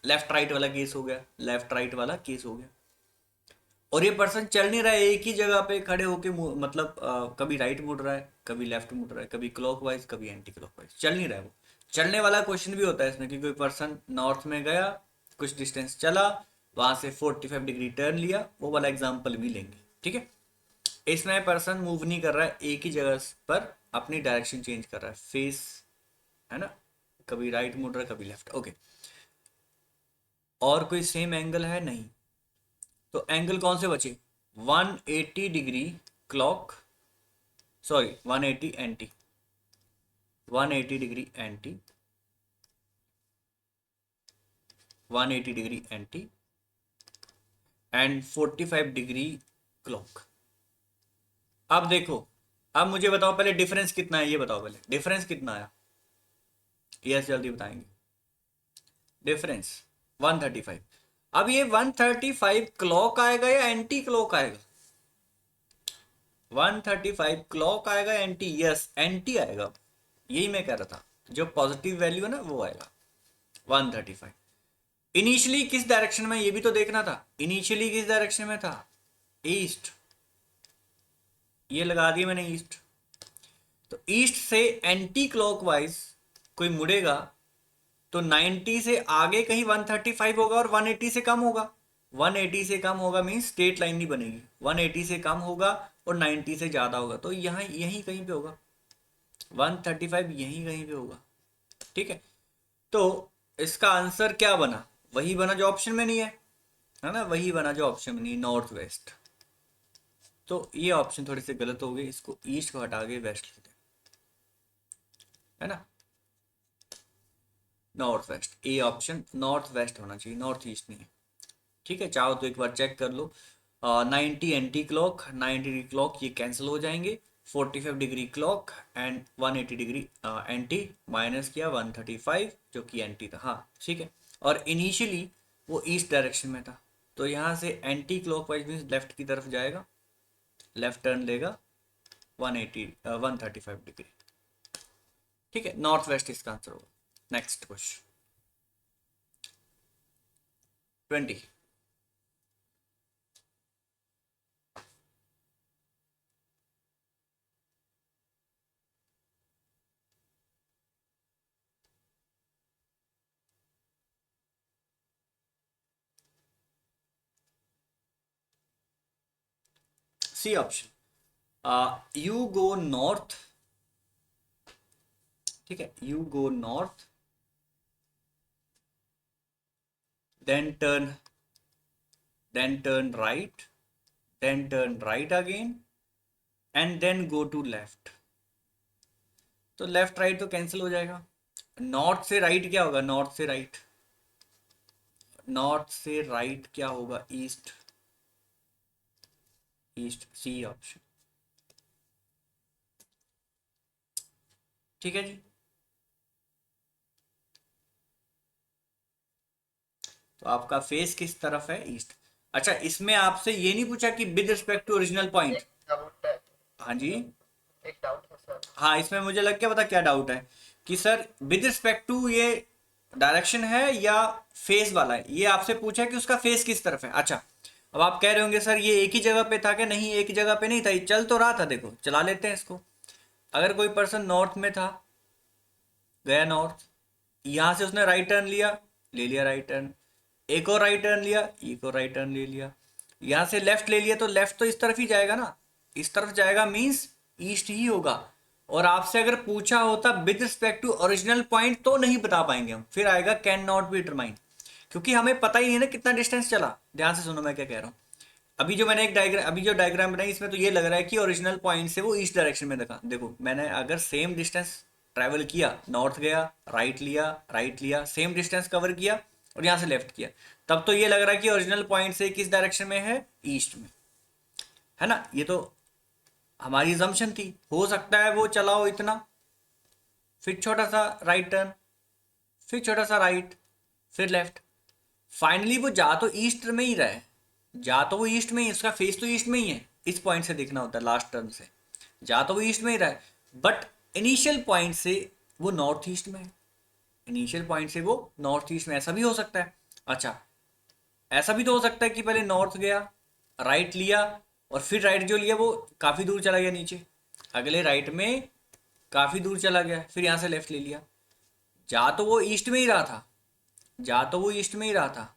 लेफ्ट राइट वाला केस हो गया, लेफ्ट राइट वाला केस हो गया। और ये पर्सन चल नहीं रहा है, एक ही जगह पे खड़े होके मतलब कभी राइट मुड़ रहा है, कभी लेफ्ट मुड़ रहा है, कभी क्लॉकवाइज कभी एंटी क्लॉकवाइज, चल नहीं रहा है वो। चलने वाला क्वेश्चन भी होता है इसमें कि कोई पर्सन नॉर्थ में गया, कुछ डिस्टेंस चला, वहां से 45 डिग्री टर्न लिया, वो वाला एग्जाम्पल भी लेंगे, ठीक है। इसमें पर्सन मूव नहीं कर रहा है, एक ही जगह पर अपनी डायरेक्शन चेंज कर रहा है, फेस, है ना, कभी राइट मुड़ रहा है कभी लेफ्ट, ओके। और कोई सेम एंगल है नहीं, तो एंगल कौन से बचे, 180 degree clock, sorry 180 anti, 180 degree anti, 180 degree anti and 45 degree clock. अब देखो अब मुझे बताओ पहले डिफरेंस कितना है, ये बताओ पहले डिफरेंस कितना आया, यस जल्दी बताएंगे। डिफरेंस 135। अब ये 135 क्लॉक आएगा या एंटी क्लॉक आएगा? 135 क्लॉक आएगा एंटी? यस एंटी आएगा, यही मैं कह रहा था, जो पॉजिटिव वैल्यू है ना वो आएगा 135। इनिशियली किस डायरेक्शन में, ये भी तो देखना था, इनिशियली किस डायरेक्शन में था? ईस्ट, ये लगा दिया मैंने ईस्ट। तो ईस्ट से एंटी क्लॉकवाइज कोई मुड़ेगा तो 90 से आगे कहीं 135 होगा और 180 से कम होगा। 180 से कम होगा मीन्स स्ट्रेट लाइन नहीं बनेगी, 180 से कम होगा और 90 से ज़्यादा होगा, तो यहाँ यहीं कहीं पे होगा, 135 यहीं कहीं पे होगा। ठीक है, तो इसका आंसर क्या बना? वही बना जो ऑप्शन में नहीं है ना, वही बना जो ऑप्शन में नहीं, नॉर्थ वेस्ट। तो ये ऑप्शन थोड़े से गलत हो गए, इसको ईस्ट को हटा के वेस्ट लेते हैं, है ना, north west. A option north west होना चाहिए, नॉर्थ ईस्ट नहीं है। ठीक है, चाहो तो एक बार चेक कर लो। 90 एंटी क्लॉक, 90 डिग्री क्लॉक ये कैंसिल हो जाएंगे, 45 degree clock and 180 degree anti, minus किया 135 जो कि एंटी था। हाँ ठीक है, और इनिशियली वो ईस्ट डायरेक्शन में था, तो यहाँ से anti clock wise means left की तरफ जाएगा, लेफ्ट टर्न लेगा 135 डिग्री। ठीक है, नॉर्थ वेस्ट इसका आंसर होगा। Next question 20। C option, you go north, ठीक है, you go north then turn right, then turn right again and then go to left। तो लेफ्ट राइट तो कैंसिल हो जाएगा, नॉर्थ से राइट क्या होगा, नॉर्थ से राइट, नॉर्थ से राइट क्या होगा, ईस्ट, ईस्ट, सी ऑप्शन। ठीक है जी, तो आपका फेस किस तरफ है, ईस्ट। अच्छा, इसमें आपसे ये नहीं पूछा कि with respect to original point? एक डाउट है, हाँ जी, एक डाउट है सर। हाँ इसमें मुझे लग गया, पता क्या डाउट है कि सर विद रिस्पेक्ट टू ये डायरेक्शन है या फेस वाला है, ये आपसे पूछा है कि उसका फेस किस तरफ है। अच्छा, अब आप कह रहे होंगे सर ये एक ही जगह पे था, क्या नहीं एक ही जगह पे नहीं था, ये चल तो रहा था, देखो चला लेते हैं इसको। अगर कोई पर्सन नॉर्थ में था, गया नॉर्थ, यहाँ से उसने राइट टर्न लिया, ले लिया राइट टर्न, एक और राइट टर्न लिया, एक और राइट टर्न ले लिया, यहाँ से लेफ्ट ले लिया, तो लेफ्ट तो इस तरफ ही जाएगा ना, इस तरफ जाएगा मीन्स ईस्ट ही होगा। और आपसे अगर पूछा होता with respect to original point तो नहीं बता पाएंगे हम, फिर आएगा कैन नॉट बी डिटरमाइन, क्योंकि हमें पता ही नहीं है ना कितना डिस्टेंस चला। ध्यान से सुनो मैं क्या कह रहा हूँ। अभी जो मैंने एक डायग्राम, अभी जो डायग्राम बनाई इसमें तो ये लग रहा है कि ओरिजिनल पॉइंट से वो ईस्ट डायरेक्शन में देखा, देखो मैंने अगर सेम डिस्टेंस ट्रैवल किया, नॉर्थ गया, राइट लिया, सेम डिस्टेंस कवर किया और यहाँ से लेफ्ट किया, तब तो ये लग रहा है कि ओरिजिनल पॉइंट से किस डायरेक्शन में है, ईस्ट में, है ना। ये तो हमारी assumption थी, हो सकता है वो चलाओ इतना, फिर छोटा सा राइट टर्न, फिर छोटा सा राइट, फिर लेफ्ट, फाइनली वो जा तो ईस्ट में ही रहा है, जा तो वो ईस्ट में ही, इसका फेस तो ईस्ट में ही है, इस पॉइंट से देखना होता है लास्ट टर्न से, जा तो वो ईस्ट में ही रहा है, बट इनिशियल पॉइंट से वो नॉर्थ ईस्ट में है, इनिशियल पॉइंट से वो नॉर्थ ईस्ट में, ऐसा भी हो सकता है। अच्छा, ऐसा भी तो हो सकता है कि पहले नॉर्थ गया, राइट लिया, और फिर राइट जो लिया वो काफ़ी दूर चला गया नीचे, अगले राइट में काफ़ी दूर चला गया, फिर यहाँ से लेफ्ट ले लिया, जा तो वो ईस्ट में ही रहा था, जा तो वो ईस्ट में ही रहा था,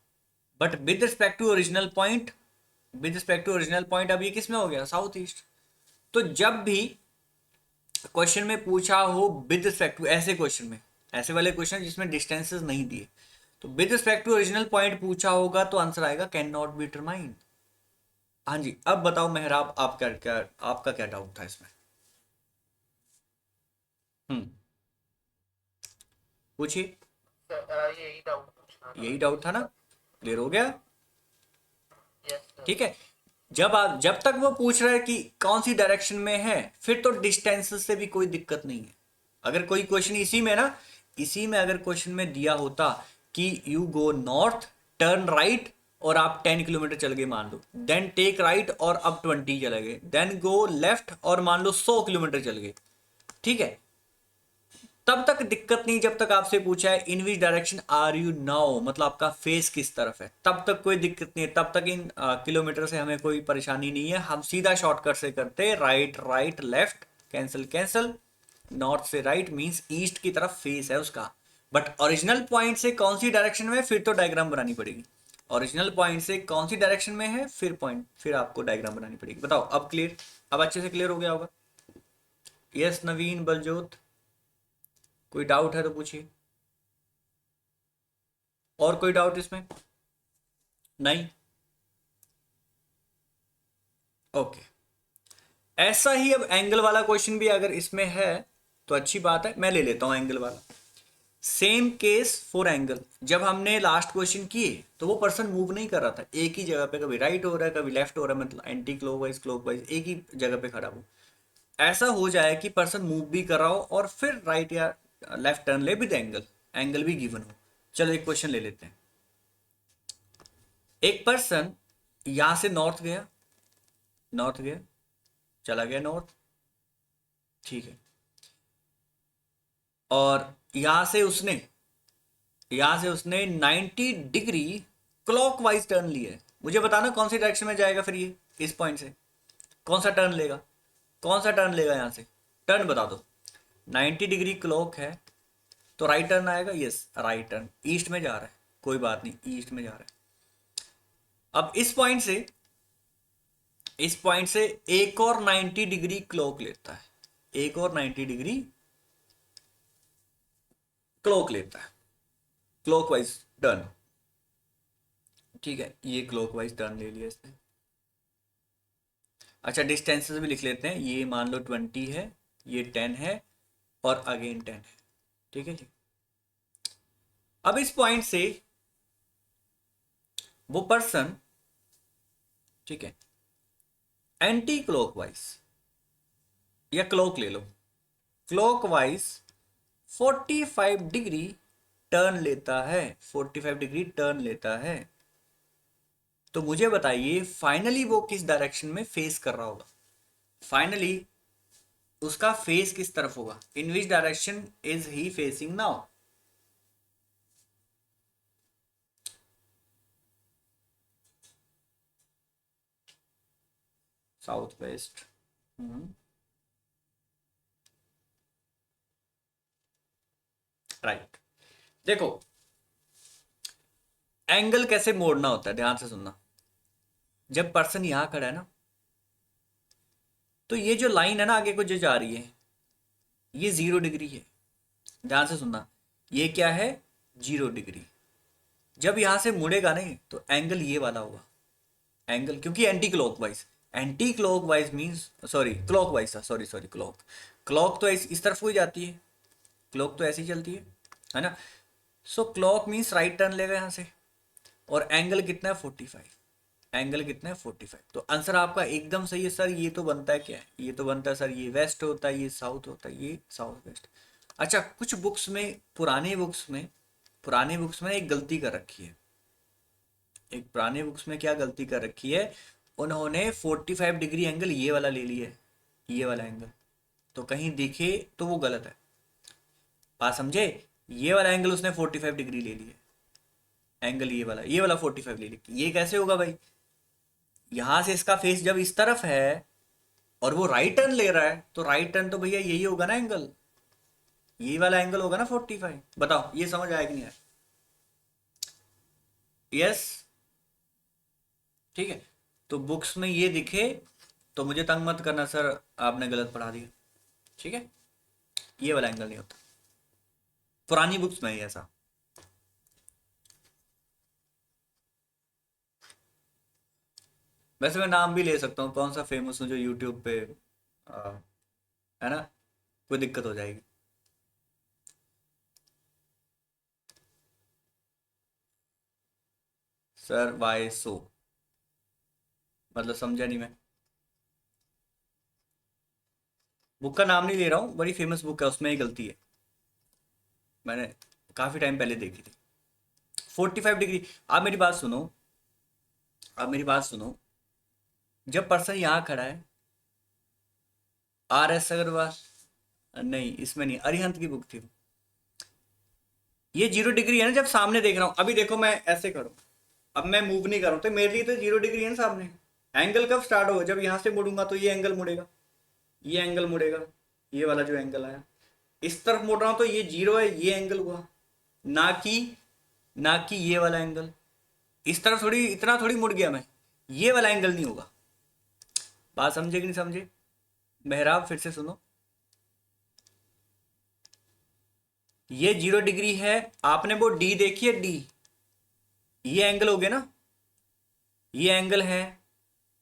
but with respect to original point, with respect to original point अब ये किस में हो गया, साउथ ईस्ट। तो जब भी क्वेश्चन में पूछा हो विद रिस्पेक्ट टू, ऐसे क्वेश्चन में, ऐसे वाले क्वेश्चन जिसमें डिस्टेंसेस नहीं दिए, तो with respect to original point पूछा होगा तो आंसर आएगा कैन नॉट बी डिटरमाइंड। हाँ जी, अब बताओ मेहराब, आपका क्या डाउट था इसमें? हम्म, पूछिए। सर यही डाउट पूछना था। यही डाउट था ना, क्लियर हो गया? Yes sir. ठीक है, जब तक वो पूछ रहा है कि कौन सी डायरेक्शन में है, फिर तो डिस्टेंस से भी कोई दिक्कत नहीं है। अगर कोई क्वेश्चन इसी में ना, इसी में अगर क्वेश्चन में दिया होता कि you go north, turn right, और आप 10 किलोमीटर चल गए मान लो, देन टेक राइट और अब 20 चले गए, देन गो लेफ्ट और मान लो 100 किलोमीटर चल गए, ठीक है, तब तक दिक्कत नहीं। जब तक आपसे पूछा है in which direction are you now, मतलब आपका फेस किस तरफ है, तब तक कोई दिक्कत नहीं है, तब तक इन किलोमीटर से हमें कोई परेशानी नहीं है। हम सीधा शॉर्टकट से करते, right right left, cancel cancel, north से राइट मींस ईस्ट की तरफ फेस है उसका। बट ओरिजिनल पॉइंट से कौन सी डायरेक्शन में है, फिर तो डायग्राम बनानी पड़ेगी। ओरिजिनल पॉइंट से कौन सी डायरेक्शन में है, फिर आपको डायग्राम बनानी पड़ेगी। बताओ अब क्लियर, अब अच्छे से क्लियर हो गया होगा। यस नवीन बलजोत, कोई डाउट है तो पूछिए। और कोई डाउट इसमें? नहीं? ओके। ऐसा ही अब एंगल वाला क्वेश्चन भी अगर इसमें है तो अच्छी बात है, मैं ले लेता हूं एंगल वाला। Same case for angle. जब हमने लास्ट क्वेश्चन किए तो वो पर्सन मूव नहीं कर रहा था एक ही जगह पे, कभी राइट हो रहा है कभी लेफ्ट हो रहा है, मतलब एंटी क्लॉकवाइज क्लॉकवाइज एक ही जगह पे खड़ा हो। ऐसा हो जाए कि पर्सन मूव भी कर रहा हो और फिर राइट या लेफ्ट टर्न ले विद एंगल, एंगल भी गिवन हो। चलो एक क्वेश्चन ले लेते हैं। एक पर्सन यहां से नॉर्थ गया, नॉर्थ गया, चला गया नॉर्थ, ठीक है, और यहां से उसने 90 डिग्री क्लॉकवाइज टर्न लिया है। मुझे बताना कौन सी डायरेक्शन में जाएगा फिर ये, इस पॉइंट से कौन सा टर्न लेगा, कौन सा टर्न लेगा, यहां से टर्न बता दो। 90 डिग्री क्लॉक है तो राइट टर्न आएगा, यस राइट टर्न, ईस्ट में जा रहा है, कोई बात नहीं ईस्ट में जा रहा है। अब इस पॉइंट से एक और 90 डिग्री क्लॉक लेता है, एक और 90 डिग्री क्लॉक लेता है, क्लॉकवाइज टर्न, ठीक है, ये क्लॉकवाइज टर्न ले लिया इसने। अच्छा डिस्टेंसेस भी लिख लेते हैं, ये मान लो 20 है, ये 10 है, और अगेन 10 है, ठीक है जी। अब इस पॉइंट से वो पर्सन, ठीक है, एंटी क्लॉकवाइज या क्लॉक ले लो, क्लॉकवाइज 45 डिग्री टर्न लेता है, 45 डिग्री टर्न लेता है। तो मुझे बताइए फाइनली वो किस डायरेक्शन में फेस कर रहा होगा, फाइनली उसका फेस किस तरफ होगा, in which direction is he facing now. South west, right. देखो एंगल कैसे मोड़ना होता है, ध्यान से सुनना। जब पर्सन यहां खड़ा है ना, तो ये जो लाइन है ना आगे को जो जा रही है, ये 0 डिग्री है, ध्यान से सुनना, ये क्या है, 0 डिग्री। जब यहां से मुड़ेगा नहीं तो एंगल ये वाला होगा, एंगल, क्योंकि anti clockwise, anti clockwise means, sorry clockwise था, सॉरी सॉरी, क्लॉक, क्लॉक तो इस तरफ को ही जाती है, क्लॉक तो ऐसे ही चलती है ना। सो क्लॉक मीन्स राइट टर्न लेगा यहाँ से, और एंगल कितना है 45, एंगल कितना है 45। तो आंसर आपका एकदम सही है सर। ये तो बनता है क्या है, ये तो बनता है सर, ये वेस्ट होता है, ये साउथ होता है, ये साउथ वेस्ट। अच्छा कुछ बुक्स में, पुराने बुक्स में एक गलती कर रखी है, एक पुराने बुक्स में क्या गलती कर रखी है, उन्होंने 45 डिग्री एंगल ये वाला ले लिया है, ये वाला एंगल, तो कहीं दिखे तो वो गलत है, बात समझे। ये वाला एंगल उसने 45 डिग्री ले लिया, एंगल ये वाला 45 ले लिया, ये कैसे होगा भाई, यहां से इसका फेस जब इस तरफ है और वो राइट टर्न ले रहा है, तो राइट टर्न तो भैया यही होगा ना एंगल, यही वाला एंगल होगा ना 45। बताओ ये समझ आया कि नहीं आया? यस, ठीक है। तो बुक्स में ये दिखे तो मुझे तंग मत करना सर, आपने गलत पढ़ा दिया, ठीक है, ये वाला एंगल नहीं होता, पुरानी बुक्स में ही ऐसा। वैसे मैं नाम भी ले सकता हूँ, कौन सा फेमस हूँ जो यूट्यूब पे है ना, कोई दिक्कत हो जाएगी। सर वाई सो, मतलब समझा नहीं मैं। बुक का नाम नहीं ले रहा हूँ, बड़ी फेमस बुक है, उसमें ही गलती है, मैंने काफी टाइम पहले देखी थी। 45 डिग्री। आप मेरी बात सुनो, आप मेरी बात सुनो, जब पर्सन यहाँ खड़ा है, RS अग्रवाल, नहीं इसमें नहीं, अरिहंत की बुक थी। ये 0 डिग्री है ना, जब सामने देख रहा हूँ, अभी देखो मैं ऐसे करूँ, अब मैं मूव नहीं कर रहा हूँ, तो मेरे लिए तो 0 डिग्री है ना सामने। एंगल कब स्टार्ट होगा, जब यहाँ से मुड़ूंगा तो ये एंगल मुड़ेगा, ये एंगल मुड़ेगा, ये वाला जो एंगल आया, इस तरफ मुड़ रहा हूँ तो ये 0 है, ये एंगल हुआ, ना कि ना कि ये वाला एंगल। इस तरफ थोड़ी, इतना थोड़ी मुड़ गया मैं, ये वाला एंगल नहीं होगा। बात समझे कि नहीं समझे? मेहराब फिर से सुनो, ये 0 डिग्री है, आपने वो डी देखी है, डी, ये एंगल हो गया ना, ये एंगल है,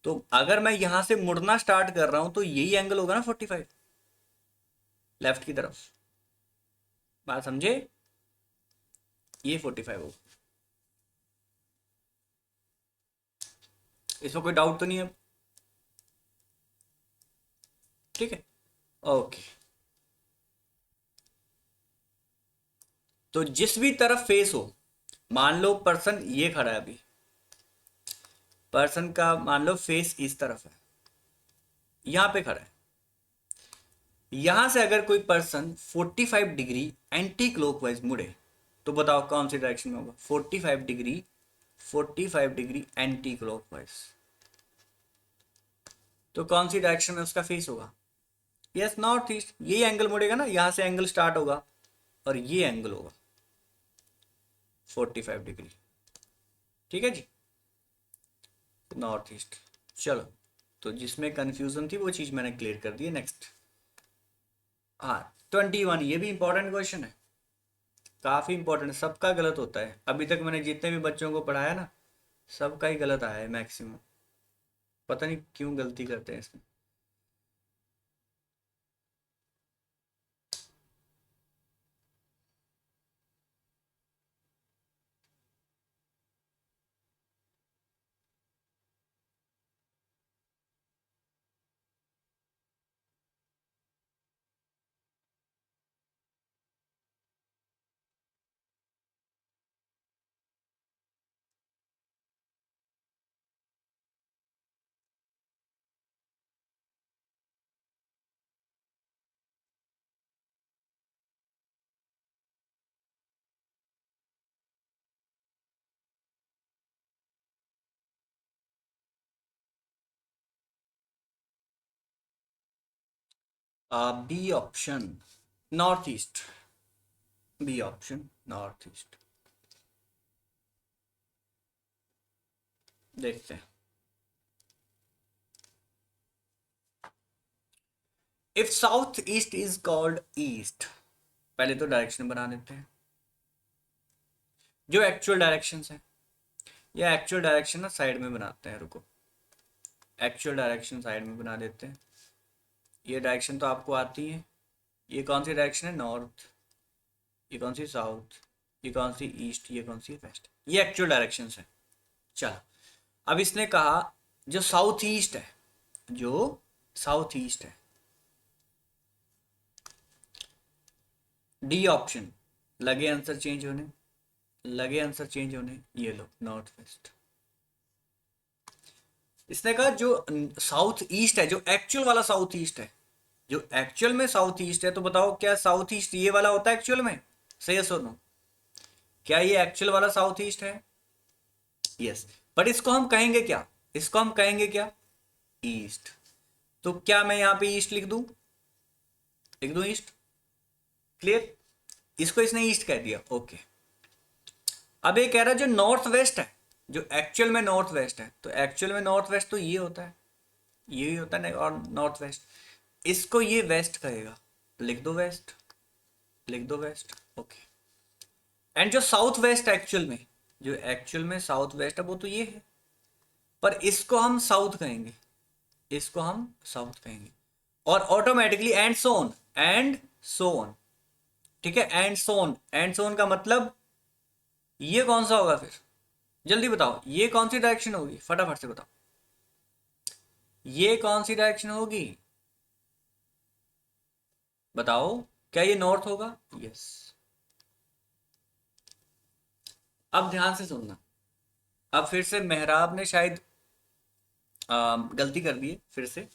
तो अगर मैं यहां से मुड़ना स्टार्ट कर रहा हूं तो यही एंगल होगा ना 45, लेफ्ट की तरफ। बात समझे? ये 45 होगा। इसमें कोई डाउट तो नहीं है? ठीक है, ओके। तो जिस भी तरफ फेस हो, मान लो पर्सन ये खड़ा है अभी, पर्सन का मान लो फेस इस तरफ है, यहां पे खड़ा है, यहां से अगर कोई पर्सन 45 डिग्री एंटी क्लॉकवाइज मुड़े, तो बताओ कौन सी डायरेक्शन में होगा? 45 डिग्री, 45 डिग्री एंटी क्लॉकवाइज, तो कौन सी डायरेक्शन में उसका फेस होगा? Yes, north east. यही एंगल मुड़ेगा ना, यहां से एंगल स्टार्ट होगा और ये एंगल होगा 45 डिग्री। ठीक है जी, नॉर्थ ईस्ट। चलो, तो जिसमें कंफ्यूजन थी वो चीज मैंने क्लियर कर दी है। नेक्स्ट, हाँ 21, ये भी इंपॉर्टेंट क्वेश्चन है, काफी इंपॉर्टेंट, सबका गलत होता है। अभी तक मैंने जितने भी बच्चों को पढ़ाया ना, सबका ही गलत आया है मैक्सिमम, पता नहीं क्यों गलती करते हैं इसमें। B option, north east, B option north east. देखते हैं, if south east is called east, पहले तो डायरेक्शन बना देते हैं, जो एक्चुअल डायरेक्शन है, या एक्चुअल डायरेक्शन ना साइड में बनाते हैं, रुको, एक्चुअल डायरेक्शन साइड में बना देते हैं। ये डायरेक्शन तो आपको आती है, ये कौन सी डायरेक्शन है? नॉर्थ। ये कौन सी? साउथ। ये कौन सी? ईस्ट। ये कौन सी? वेस्ट। ये एक्चुअल डायरेक्शन है। चलो, अब इसने कहा जो साउथ ईस्ट है, जो साउथ ईस्ट है, डी ऑप्शन, लगे आंसर चेंज होने, लगे आंसर चेंज होने, ये लो नॉर्थ वेस्ट। इसने कहा जो साउथ ईस्ट है, जो एक्चुअल वाला साउथ ईस्ट है, जो एक्चुअल में साउथ ईस्ट है, तो बताओ क्या साउथ ईस्ट ये वाला होता है एक्चुअल में? सही सुनो, क्या ये एक्चुअल वाला साउथ ईस्ट है? यस। बट इसको हम कहेंगे क्या? इसको हम कहेंगे क्या? ईस्ट। तो क्या मैं यहां पे ईस्ट लिख दूं? लिख दूं ईस्ट? क्लियर? इसको इसने ईस्ट कह दिया, ओके। अब ये कह रहा है जो नॉर्थ वेस्ट है, जो एक्चुअल में नॉर्थ वेस्ट है, तो एक्चुअल में नॉर्थ वेस्ट तो ये होता है, ये ही होता है ना, और नॉर्थ वेस्ट, इसको ये वेस्ट कहेगा, लिख दो वेस्ट, लिख दो वेस्ट, ओके। एंड जो साउथ वेस्ट एक्चुअल में, जो एक्चुअल में साउथ वेस्ट है, वो तो ये है, पर इसको हम साउथ कहेंगे, इसको हम साउथ कहेंगे, और ऑटोमेटिकली एंड सोन, एंड सोन, ठीक है, एंड सोन, एंड सोन का मतलब ये कौन सा होगा फिर? जल्दी बताओ, ये कौन सी डायरेक्शन होगी, फटाफट से बताओ। ये कौन सी डायरेक्शन होगी? बताओ, क्या ये नॉर्थ होगा? यस। अब ध्यान से सुनना। अब फिर से मेहराब ने शायद गलती कर दी है फिर से।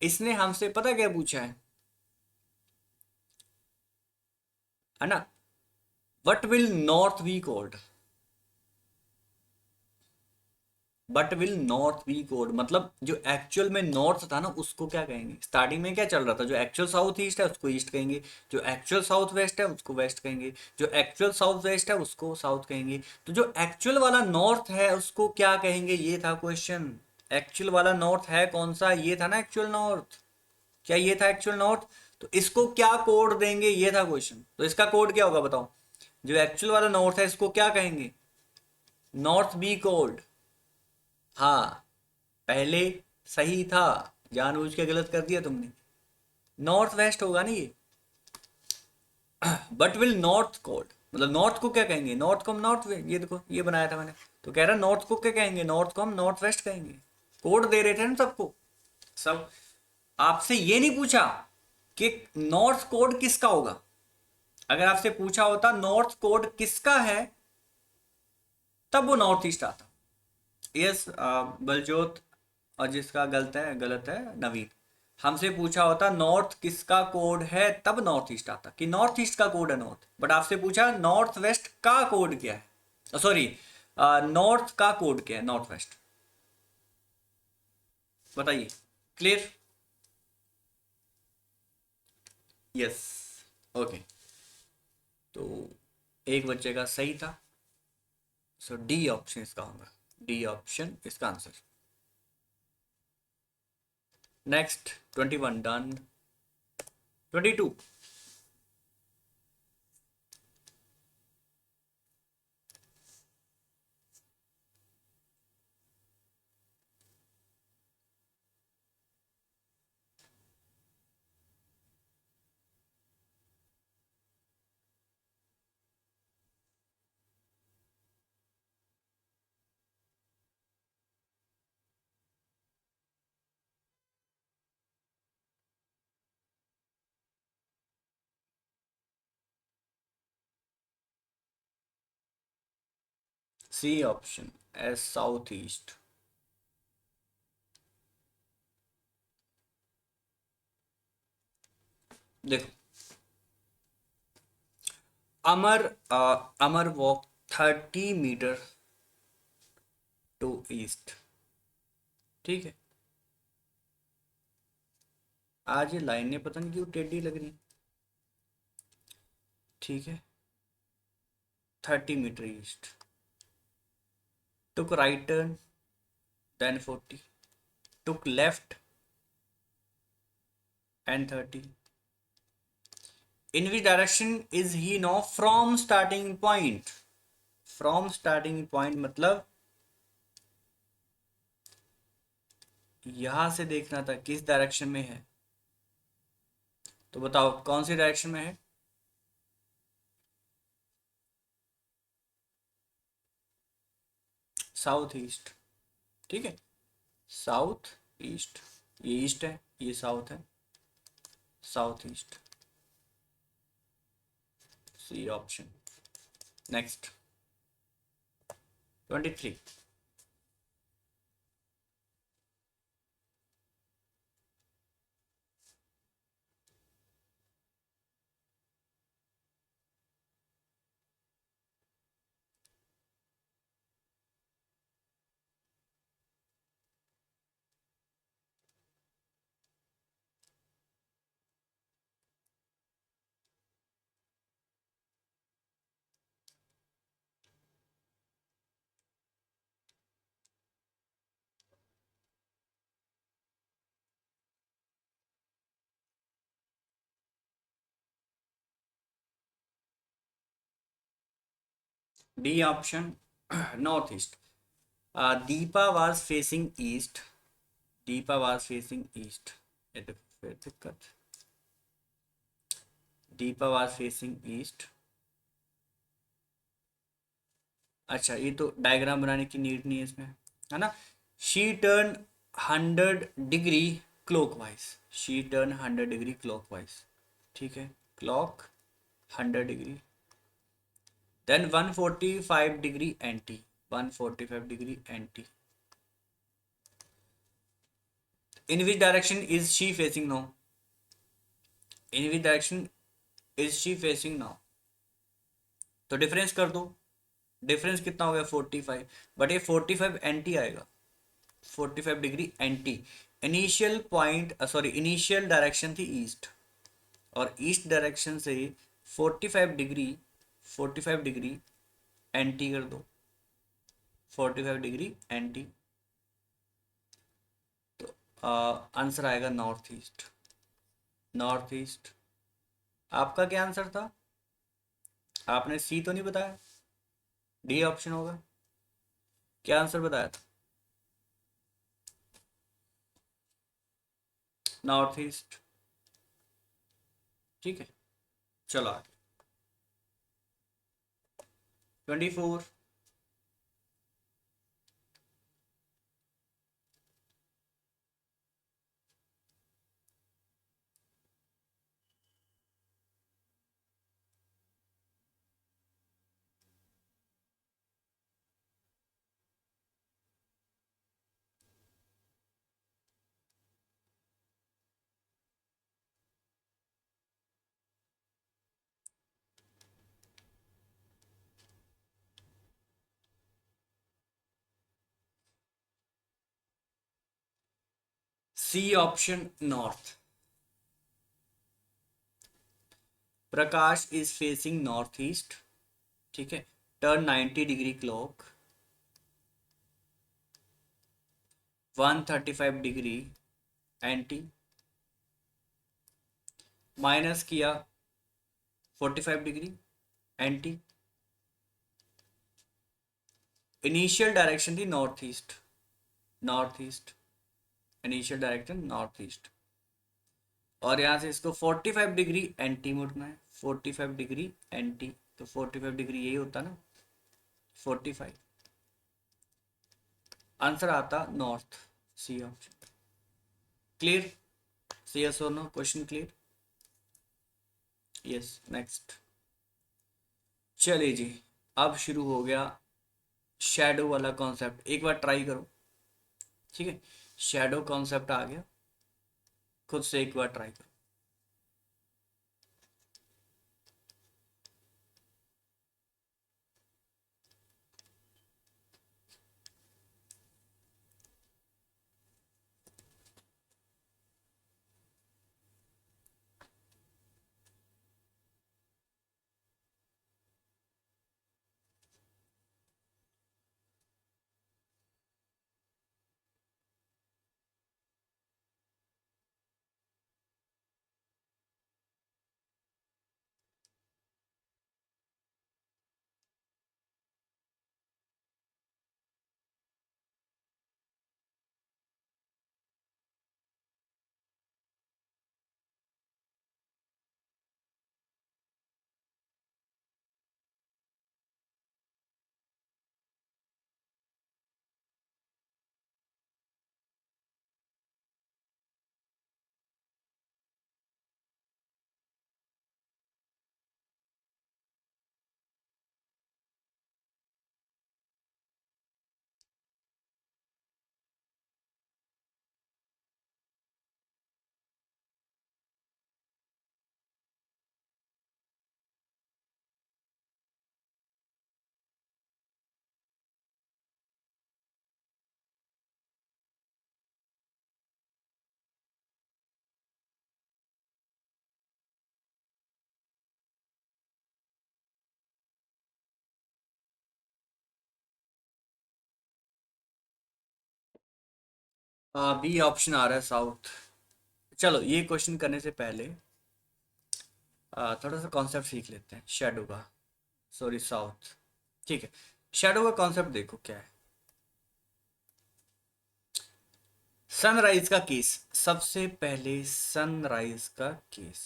इसने हमसे पता क्या पूछा है ना? What will north be called? But will north be code मतलब जो एक्चुअल में नॉर्थ था ना उसको क्या कहेंगे? स्टार्टिंग में क्या चल रहा था? जो एक्चुअल साउथ ईस्ट है उसको ईस्ट कहेंगे, जो एक्चुअल साउथ वेस्ट है उसको वेस्ट कहेंगे, जो एक्चुअल साउथ वेस्ट है उसको साउथ कहेंगे। तो जो एक्चुअल वाला नॉर्थ है उसको क्या कहेंगे, ये था क्वेश्चन। एक्चुअल वाला नॉर्थ है कौन सा? ये था ना एक्चुअल नॉर्थ। क्या ये था एक्चुअल नॉर्थ? तो इसको क्या कोड देंगे, ये था क्वेश्चन। तो इसका कोड क्या होगा बताओ? जो एक्चुअल वाला नॉर्थ है इसको क्या कहेंगे? North be code. हाँ, पहले सही था, जानबूझ के गलत कर दिया तुमने। नॉर्थ वेस्ट होगा ना ये। बट विल नॉर्थ कोड मतलब नॉर्थ को क्या कहेंगे? नॉर्थ को हम नॉर्थ वे, ये देखो ये बनाया था मैंने। तो कह रहा नॉर्थ को क्या कहेंगे? नॉर्थ को हम नॉर्थ वेस्ट कहेंगे। कोड दे रहे थे ना सबको। सब आपसे ये नहीं पूछा कि नॉर्थ कोड किसका होगा। अगर आपसे पूछा होता नॉर्थ कोड किसका है तब वो नॉर्थ ईस्ट आता। यस बलजोत। और जिसका गलत है नवीन। हमसे पूछा होता नॉर्थ किसका कोड है तब नॉर्थ ईस्ट आता, कि नॉर्थ ईस्ट का कोड है नॉर्थ। बट आपसे पूछा नॉर्थ वेस्ट का कोड क्या है, सॉरी नॉर्थ का कोड क्या है, नॉर्थ वेस्ट। बताइए। क्लियर? यस। ओके। तो एक बच्चे का सही था। सो डी ऑप्शन इसका होगा। डी ऑप्शन इसका answer. Next 21 done. 22। C option as south east. देखो, Amar Amar walk 30 metre to east. ठीक है। आज ये लाइनें पता नहीं क्यों टेढ़ी लग रही। ठीक है। 30 metre east. Took right turn then 40। Took left and 30। In which direction is he now from starting point? From starting point मतलब यहां से देखना था किस डायरेक्शन में है। तो बताओ कौन सी डायरेक्शन में है? South east. ठीक है। South east. ये ईस्ट है, ये साउथ है। South east. C option. Next 23। D option north east. Deepa was facing east. Deepa was facing east. ये देखो फिर दिक्कत। Deepa was facing east. अच्छा, ये तो डायग्राम बनाने की नीड नहीं है इसमें, है ना? She turn 100 degree clockwise, she turn 100 degree clockwise, ठीक है, clock 100 degree, then 145 degree anti, 145 degree anti, in which direction is she facing now, in which direction is she facing now, तो डिफरेंस कर दो, डिफरेंस कितना हो गया 45, but ये 45 anti आएगा, 45 degree anti, initial point sorry initial direction थी east, और ईस्ट डायरेक्शन से 45 डिग्री, 45 डिग्री एंटी कर दो, 45 डिग्री एंटी, तो आंसर आएगा नॉर्थ ईस्ट, नॉर्थ ईस्ट। आपका क्या आंसर था? आपने सी तो नहीं बताया, डी ऑप्शन होगा, क्या आंसर बताया था? नॉर्थ ईस्ट, ठीक है, चलो आगे 24। C option north, Prakash is facing north east, ठीक है, turn 90 degree clock, 135 degree anti, minus किया 45 डिग्री एंटी, इनिशियल डायरेक्शन थी north east, north east, initial direction north east, और यहाँ से इसको 45 डिग्री एंटी मुड़ना है, 45 डिग्री एंटी, तो 45 डिग्री यही होता ना, 45, आंसर आता north, C option. Clear? C yes और no, question clear? Yes, next. चलिए जी, अब शुरू हो गया शैडो वाला कॉन्सेप्ट, एक बार ट्राई करो, ठीक है, शैडो कॉन्सेप्ट आ गया, खुद से एक बार ट्राई करो। बी ऑप्शन आ रहा है साउथ। चलो ये क्वेश्चन करने से पहले थोड़ा सा कॉन्सेप्ट सीख लेते हैं शैडो का, सॉरी साउथ, ठीक है, शैडो का कॉन्सेप्ट देखो क्या है। सनराइज का केस, सबसे पहले सनराइज का केस,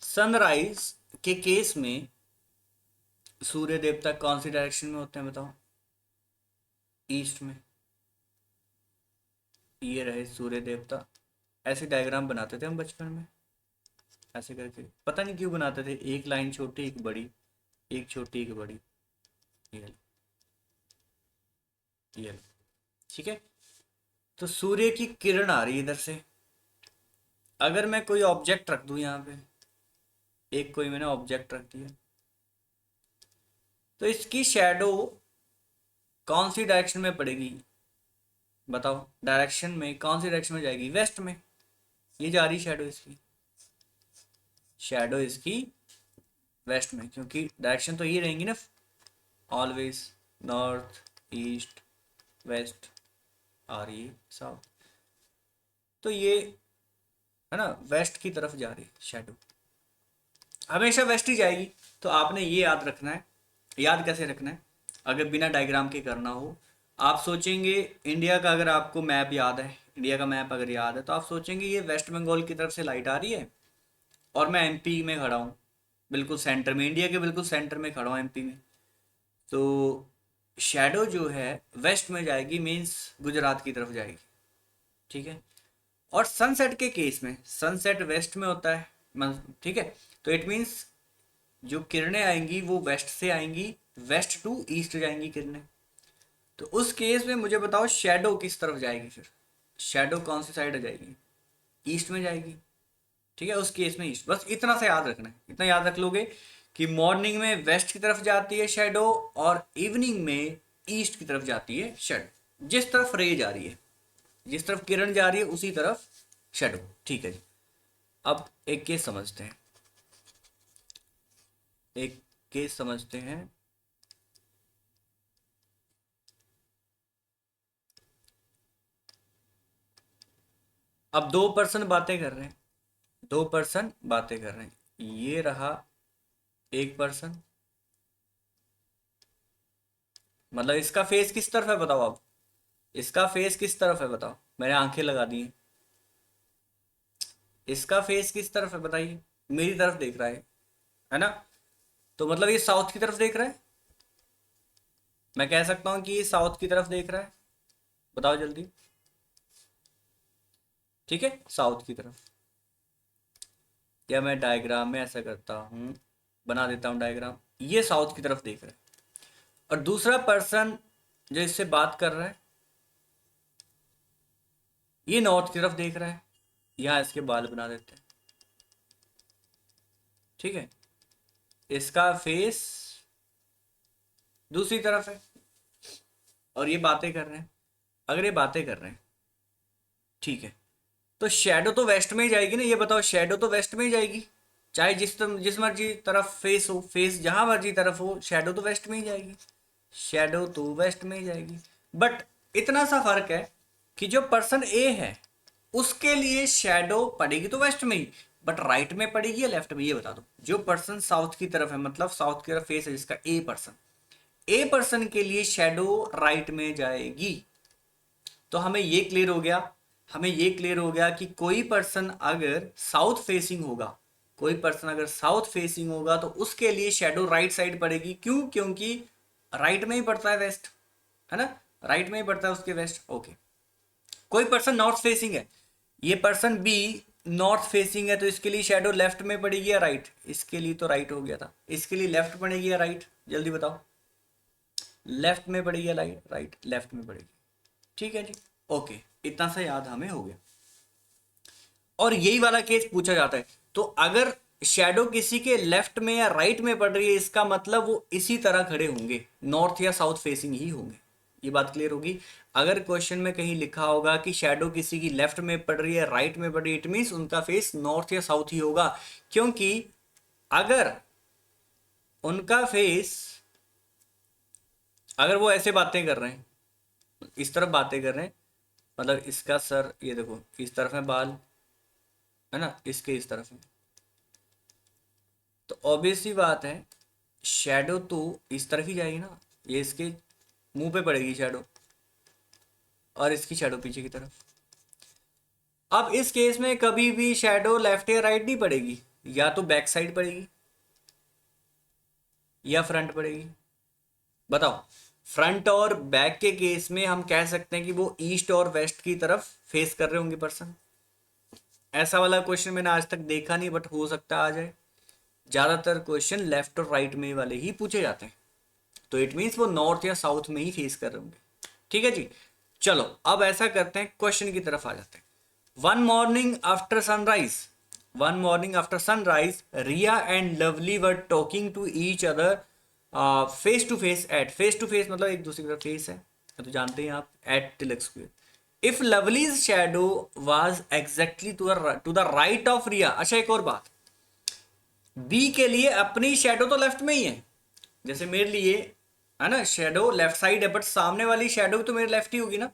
सनराइज के केस में सूर्य देवता कौन सी डायरेक्शन में होते हैं बताओ? ईस्ट में, ये रहे सूर्य देवता। ऐसे डायग्राम बनाते थे हम बचपन में, ऐसे करके, पता नहीं क्यों बनाते थे, एक लाइन छोटी एक बड़ी, एक छोटी एक बड़ी। ये लो, ये लो, ठीक है। तो सूर्य की किरण आ रही है इधर से। अगर मैं कोई ऑब्जेक्ट रख दूं यहाँ पे, एक कोई मैंने ऑब्जेक्ट रख दिया, तो इसकी शैडो कौन सी डायरेक्शन में पड़ेगी? बताओ, डायरेक्शन में कौन सी डायरेक्शन में जाएगी? वेस्ट में। ये जा रही शैडो इसकी, शैडो इसकी वेस्ट में, क्योंकि डायरेक्शन तो ये रहेंगी ना ऑलवेज, नॉर्थ, ईस्ट, वेस्ट, आ रही है साउथ, तो ये है ना वेस्ट की तरफ जा रही है शैडो, हमेशा वेस्ट ही जाएगी। तो आपने ये याद रखना है। याद कैसे रखना है? अगर बिना डायग्राम के करना हो, आप सोचेंगे इंडिया का, अगर आपको मैप याद है, इंडिया का मैप अगर याद है, तो आप सोचेंगे ये वेस्ट बंगाल की तरफ से लाइट आ रही है और मैं एमपी में खड़ा हूँ, बिल्कुल सेंटर में, इंडिया के बिल्कुल सेंटर में खड़ा हूँ एमपी में। तो शैडो जो है वेस्ट में जाएगी, मीन्स गुजरात की तरफ जाएगी, ठीक है। और सनसेट के केस में सनसेट वेस्ट में होता है, ठीक है। तो इट मीन्स जो किरणें आएंगी वो वेस्ट से आएंगी, वेस्ट टू ईस्ट जाएंगी किरणें। तो उस केस में मुझे बताओ शैडो किस तरफ जाएगी? फिर शैडो कौन सी साइड जाएगी? ईस्ट में जाएगी, ठीक है। उस केस में ईस्ट, बस इतना सा याद रखना है। इतना याद रख लोगे कि मॉर्निंग में वेस्ट की तरफ जाती है शैडो और इवनिंग में ईस्ट की तरफ जाती है शैडो। जिस तरफ रे जा रही है, जिस तरफ किरण जा रही है उसी तरफ शैडो, ठीक है जी। अब एक केस समझते हैं, एक केस समझते हैं। अब दो पर्सन बातें कर रहे हैं, दो पर्सन बातें कर रहे हैं, ये रहा एक पर्सन, मतलब इसका फेस किस तरफ है बताओ? अब इसका फेस किस तरफ है बताओ? मैंने आंखें लगा दी हैं, इसका फेस किस तरफ है बताइए? मेरी तरफ देख रहा है ना? तो मतलब ये साउथ की तरफ देख रहा है। मैं कह सकता हूं कि ये साउथ की तरफ देख रहा है, बताओ जल्दी। ठीक है, साउथ की तरफ। या मैं डायग्राम में ऐसा करता हूं, बना देता हूं डायग्राम, ये साउथ की तरफ देख रहा है। और दूसरा पर्सन जो इससे बात कर रहा है, ये नॉर्थ की तरफ देख रहा है। यहाँ इसके बाल बना देते हैं, ठीक है। इसका फेस दूसरी तरफ है और ये बातें कर रहे हैं। अगर ये बातें कर रहे हैं, ठीक है, तो शैडो तो वेस्ट में ही जाएगी ना। ये बताओ, शैडो तो वेस्ट में ही जाएगी, चाहे जिस मर्जी तरफ फेस हो, फेस जहां मर्जी तरफ हो, शैडो तो वेस्ट में ही जाएगी, शैडो तो वेस्ट में ही जाएगी। बट इतना सा फर्क है कि जो पर्सन ए है उसके लिए शैडो पड़ेगी तो वेस्ट में ही, बट राइट में पड़ेगी या लेफ्ट में, ये बता दो। जो पर्सन साउथ की तरफ है, मतलब साउथ की तरफ फेस है जिसका, ए पर्सन के लिए शैडो राइट में जाएगी। तो हमें ये क्लियर हो गया, हमें ये क्लियर हो गया कि कोई पर्सन अगर साउथ फेसिंग होगा, कोई पर्सन अगर साउथ फेसिंग होगा तो उसके लिए शेडो राइट साइड पड़ेगी। क्यों? क्योंकि राइट में ही पड़ता है वेस्ट, है ना, राइट में ही पड़ता है उसके वेस्ट। ओके, कोई पर्सन नॉर्थ फेसिंग है, ये पर्सन बी नॉर्थ फेसिंग है, तो इसके लिए शेडो लेफ्ट में पड़ेगी या राइट? इसके लिए तो राइट हो गया था, इसके लिए लेफ्ट पड़ेगी या राइट? जल्दी बताओ, लेफ्ट में पड़ेगी या राइट? लेफ्ट में पड़ेगी, ठीक है जी। ओके, इतना सा याद हमें हो गया। और यही वाला केस पूछा जाता है। तो अगर शैडो किसी के लेफ्ट में या राइट में पड़ रही है, इसका मतलब वो इसी तरह खड़े होंगे, नॉर्थ या साउथ फेसिंग ही होंगे। ये बात क्लियर होगी। अगर क्वेश्चन में कहीं लिखा होगा कि शैडो किसी की लेफ्ट में पड़ रही है, राइट में पड़ रही है, इट मीन्स उनका फेस नॉर्थ या साउथ ही होगा। क्योंकि अगर उनका फेस, अगर वो ऐसे बातें कर रहे हैं, इस तरफ बातें कर रहे हैं, मतलब इसका सर ये देखो इस तरफ है, बाल है ना, इसके इस तरफ है, तो ऑब्वियस सी बात है शैडो तो इस तरफ ही जाएगी ना। ये इसके मुंह पे पड़ेगी शैडो और इसकी शैडो पीछे की तरफ। अब इस केस में कभी भी शैडो लेफ्ट या राइट नहीं पड़ेगी, या तो बैक साइड पड़ेगी या फ्रंट पड़ेगी। बताओ, फ्रंट और बैक के केस में हम कह सकते हैं कि वो ईस्ट और वेस्ट की तरफ फेस कर रहे होंगे पर्सन। ऐसा वाला क्वेश्चन मैंने आज तक देखा नहीं, बट हो सकता आ जाए। ज्यादातर क्वेश्चन लेफ्ट और राइट में वाले ही पूछे जाते हैं, तो इट मीन्स वो नॉर्थ या साउथ में ही फेस कर रहे होंगे। ठीक है जी। चलो अब ऐसा करते हैं, क्वेश्चन की तरफ आ जाते हैं। One morning after sunrise, one morning after sunrise Riya and Lovely were talking to each other face to face at, face to face मतलब एक दूसरे का फेस है तो जानते हैं आप, at Tilak square. If Lovely's shadow was exactly to the right of Riya. अच्छा एक और बात, बी के लिए अपनी शैडो तो लेफ्ट में ही है, जैसे मेरे लिए है ना शैडो लेफ्ट साइड है, बट सामने वाली शैडो तो मेरे लेफ्ट ही होगी ना।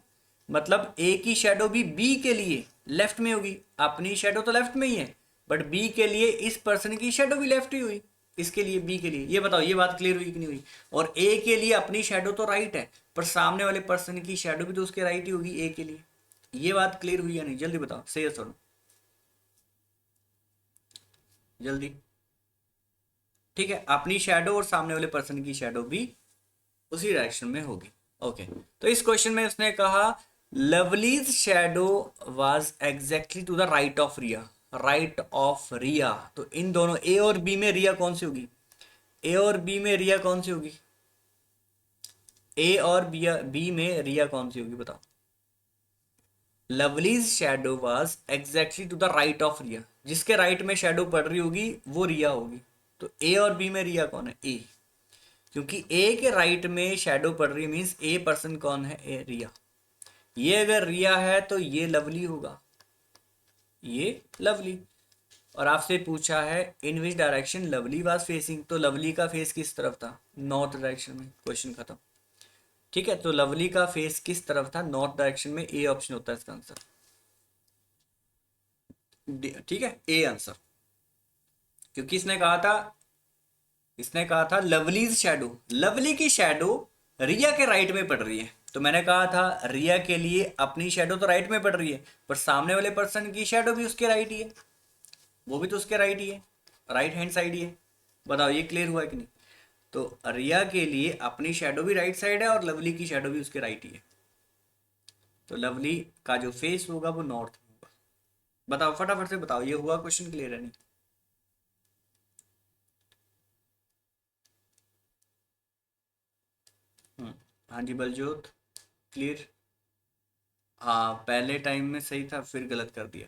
मतलब ए की शैडो भी बी के लिए लेफ्ट में होगी, अपनी शैडो तो लेफ्ट में ही है, बट बी के लिए इस पर्सन की शैडो भी लेफ्ट ही हुई, इसके लिए बी के लिए। ये बताओ ये बात क्लियर हुई कि नहीं हुई? और ए के लिए अपनी शैडो तो राइट है, पर सामने वाले पर्सन की शैडो भी तो उसके राइट ही होगी ए के लिए। ये बात क्लियर हुई या नहीं? जल्दी बताओ, सही है सुनो जल्दी। ठीक है, अपनी शैडो और सामने वाले पर्सन की शैडो भी उसी डायरेक्शन में होगी। ओके, तो इस क्वेश्चन में उसने कहा Lovely's shadow was exactly to the right of Riya, right of Riya. तो इन दोनों ए और बी में रिया कौन सी होगी? ए और बी में रिया कौन सी होगी? ए और बी में रिया कौन सी होगी बताओ? Lovely's shadow was exactly to the right of Riya, जिसके राइट में शैडो पड़ रही होगी वो रिया होगी। तो ए और बी में रिया कौन है? ए, क्योंकि ए के राइट में शैडो पड़ रही है, मीन्स ए पर्सन कौन है? ए रिया। ये अगर रिया है तो ये लवली होगा, ये लवली। और आपसे पूछा है in which direction Lovely was facing, तो लवली का फेस किस तरफ था? नॉर्थ डायरेक्शन में। क्वेश्चन खत्म। ठीक है, तो लवली का फेस किस तरफ था? नॉर्थ डायरेक्शन में। ए ऑप्शन होता है इसका आंसर। ठीक है, ए आंसर। क्योंकि इसने कहा था लवलीज शैडो, लवली की शैडो रिया के राइट में पड़ रही है, तो मैंने कहा था रिया के लिए अपनी शैडो तो राइट में पड़ रही है, पर सामने वाले पर्सन की शैडो भी उसके राइट ही है, वो भी तो उसके राइट ही है, राइट हैंड साइड ही है। बताओ ये क्लियर हुआ है कि नहीं? तो रिया के लिए अपनी शैडो भी राइट साइड है और लवली की शैडो भी उसके राइट ही है, तो लवली का जो फेस होगा वो नॉर्थ में होगा। बताओ फटाफट से बताओ, ये हुआ क्वेश्चन क्लियर है नहीं? हाँ जी बलजोत, क्लियर। हाँ पहले टाइम में सही था फिर गलत कर दिया।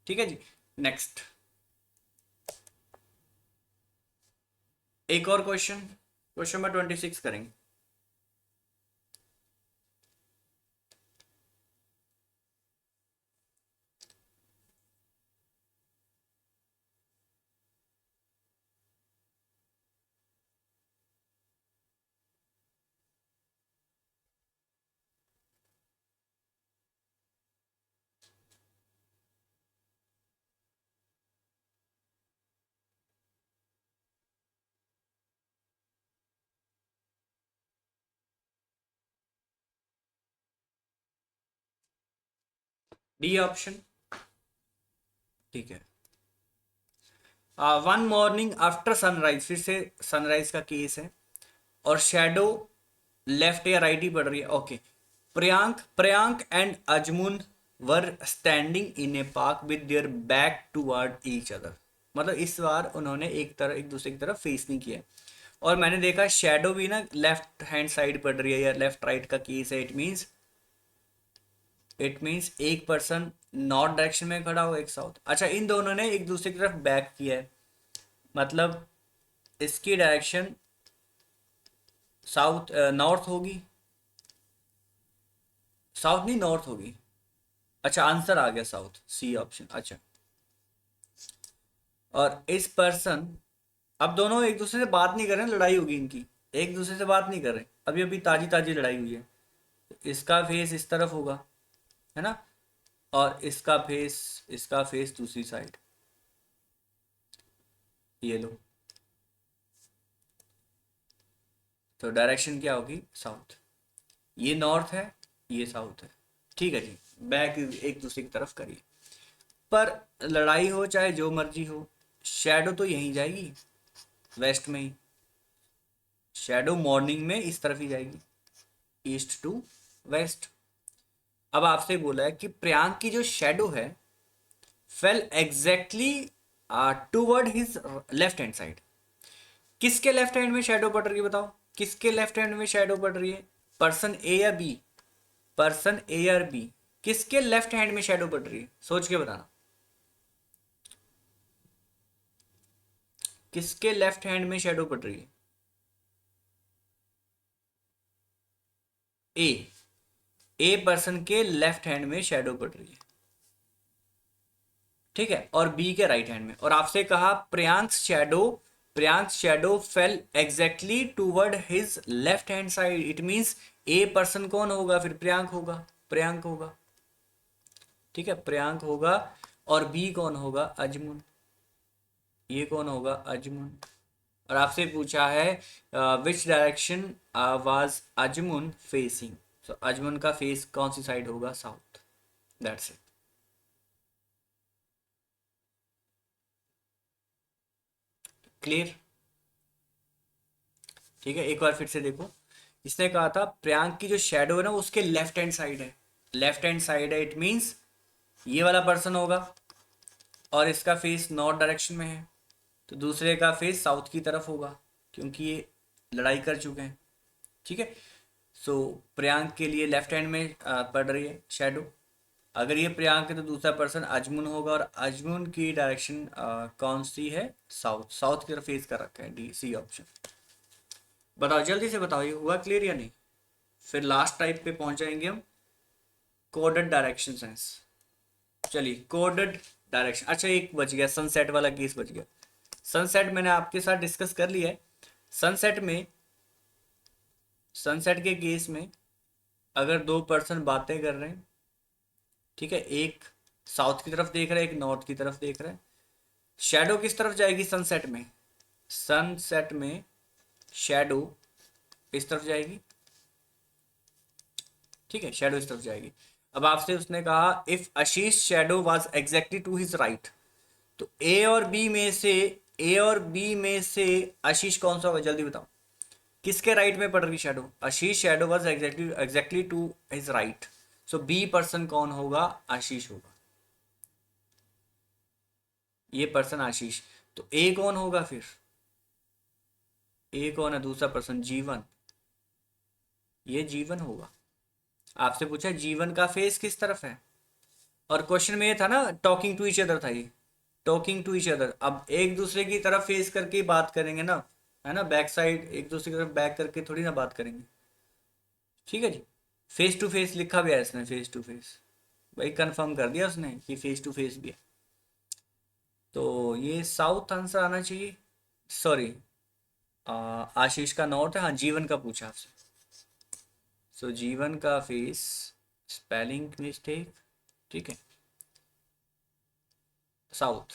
ठीक है जी, नेक्स्ट एक और क्वेश्चन, क्वेश्चन नंबर 26 करेंगे। D option. ठीक है, वन मॉर्निंग आफ्टर सनराइज, फिर से सनराइज का केस है, और शैडो लेफ्ट या राइट ही पड़ रही है। Okay, Priyank and Ajmun were standing in a park with their back toward each other. मतलब इस बार उन्होंने एक दूसरे की तरफ फेस नहीं किया, और मैंने देखा शैडो भी ना लेफ्ट हैंड साइड पड़ रही है या लेफ्ट राइट का केस है। इट मीन्स एक पर्सन नॉर्थ डायरेक्शन में खड़ा हो, एक साउथ। अच्छा इन दोनों ने एक दूसरे की तरफ बैक किया है, मतलब इसकी डायरेक्शन साउथ नॉर्थ होगी, साउथ नहीं नॉर्थ होगी। अच्छा आंसर आ गया साउथ, सी ऑप्शन। अच्छा, और इस पर्सन, अब दोनों एक दूसरे से बात नहीं कर रहे हैं, लड़ाई होगी इनकी, एक दूसरे से बात नहीं कर रहे, अभी अभी ताजी ताजी लड़ाई हुई है। तो इसका फेस इस तरफ होगा, है ना, और इसका फेस दूसरी साइड, ये लो। तो डायरेक्शन क्या होगी? साउथ। ये नॉर्थ है, ये साउथ है। ठीक है जी, बैक एक दूसरे की तरफ करिए, पर लड़ाई हो चाहे जो मर्जी हो, शैडो तो यहीं जाएगी, वेस्ट में ही। शैडो मॉर्निंग में इस तरफ ही जाएगी, ईस्ट टू वेस्ट। अब आपसे बोला है कि प्रियांक की जो शैडो है fail exactly toward his left hand side. किसके लेफ्ट हैंड में शैडो पड़ रही है बताओ, किसके लेफ्ट हैंड में शैडो पड़ रही है? पर्सन ए या बी? पर्सन ए या बी, किसके लेफ्ट हैंड में शैडो पड़ रही है? सोच के बताना, किसके लेफ्ट हैंड में शैडो पड़ रही है? ए पर्सन के लेफ्ट हैंड में शैडो पड़ रही है, ठीक है, और बी के राइट हैंड में। और आपसे कहा Priyank shadow fail exactly toward his left hand side. It means a person कौन होगा फिर? प्रियांक होगा, प्रियांक होगा, ठीक है, प्रियांक होगा। और बी कौन होगा? अजमुन। ये कौन होगा? अजमुन। और आपसे पूछा है विच डायरेक्शन वाज अजमुन फेसिंग। सो अजमुन का फेस कौन सी साइड होगा? साउथ। That's it. क्लियर? ठीक है, एक बार फिर से देखो। इसने कहा था प्रियांक की जो शेडो है ना उसके लेफ्ट हैंड साइड है, लेफ्ट हैंड साइड है, इट मींस ये वाला पर्सन होगा और इसका फेस नॉर्थ डायरेक्शन में है, तो दूसरे का फेस साउथ की तरफ होगा क्योंकि ये लड़ाई कर चुके हैं, ठीक है। सो प्रियांक के लिए लेफ्ट हैंड में पड़ रही है शेडो। अगर ये प्रियांक है तो दूसरा पर्सन अजमुन होगा, और अजमुन की डायरेक्शन कौन सी है? साउथ। साउथ की तरफ फेस कर रखा है, डी सी ऑप्शन। बताओ जल्दी से बताओ, ये हुआ क्लियर या नहीं? फिर लास्ट टाइप पे पहुंच जाएंगे हम, कोडेड डायरेक्शन सेंस। चलिए कोडेड डायरेक्शन, अच्छा एक बच गया, सनसेट वाला केस बच गया। सनसेट मैंने आपके साथ डिस्कस कर लिया है। सनसेट में, सनसेट के केस में अगर दो पर्सन बातें कर रहे हैं, ठीक है, एक साउथ की तरफ देख रहा है, एक नॉर्थ की तरफ देख रहा है, शैडो किस तरफ जाएगी सनसेट में? सनसेट में शैडो इस तरफ जाएगी, ठीक है, शैडो इस तरफ जाएगी। अब आपसे उसने कहा if Ashish shadow was exactly to his right, तो ए और बी में से आशीष कौन सा होगा? जल्दी बताओ, किसके राइट में पड़ रही shadow? Ashish shadow was exactly to his right, so B person कौन होगा? आशीष होगा, ये पर्सन आशीष। तो ए कौन होगा फिर? ए कौन है दूसरा पर्सन? जीवन, ये जीवन होगा। आपसे पूछा जीवन का फेस किस तरफ है, और क्वेश्चन में ये था ना टॉकिंग टू ईच अदर था, ये टॉकिंग टू ईच अदर। अब एक दूसरे की तरफ फेस करके ही बात करेंगे ना, है ना, बैक साइड एक दूसरे की तरफ बैक करके थोड़ी ना बात करेंगे, ठीक है जी। फेस टू फेस लिखा भी है इसने, फेस टू फेस, भाई कंफर्म कर दिया उसने कि फेस टू फेस भी है। तो ये साउथ आंसर आना चाहिए, सॉरी आशीष का नॉर्थ है, हाँ जीवन का पूछा आपसे। सो जीवन का फेस, स्पेलिंग मिस्टेक, ठीक है, साउथ।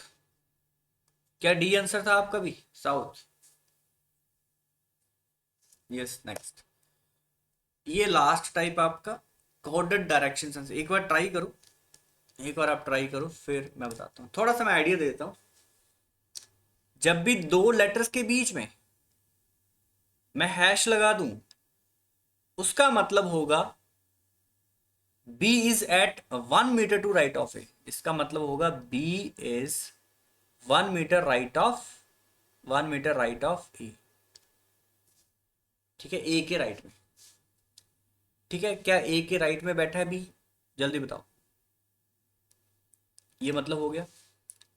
क्या डी आंसर था आपका भी? South, yes. नेक्स्ट, ये लास्ट टाइप आपका कोडेड डायरेक्शन सेंस। एक बार ट्राई करो, एक बार आप ट्राई करो, फिर मैं बताता हूँ, थोड़ा सा मैं आइडिया देता हूँ। जब भी दो लेटर्स के बीच में मैं हैश लगा दूं, उसका मतलब होगा B is at 1 metre to right of A. इसका मतलब होगा B is 1 metre right of, 1 metre right of A, ठीक है, ए के राइट में, ठीक है। क्या ए के राइट में बैठा है बी? जल्दी बताओ, ये मतलब हो गया,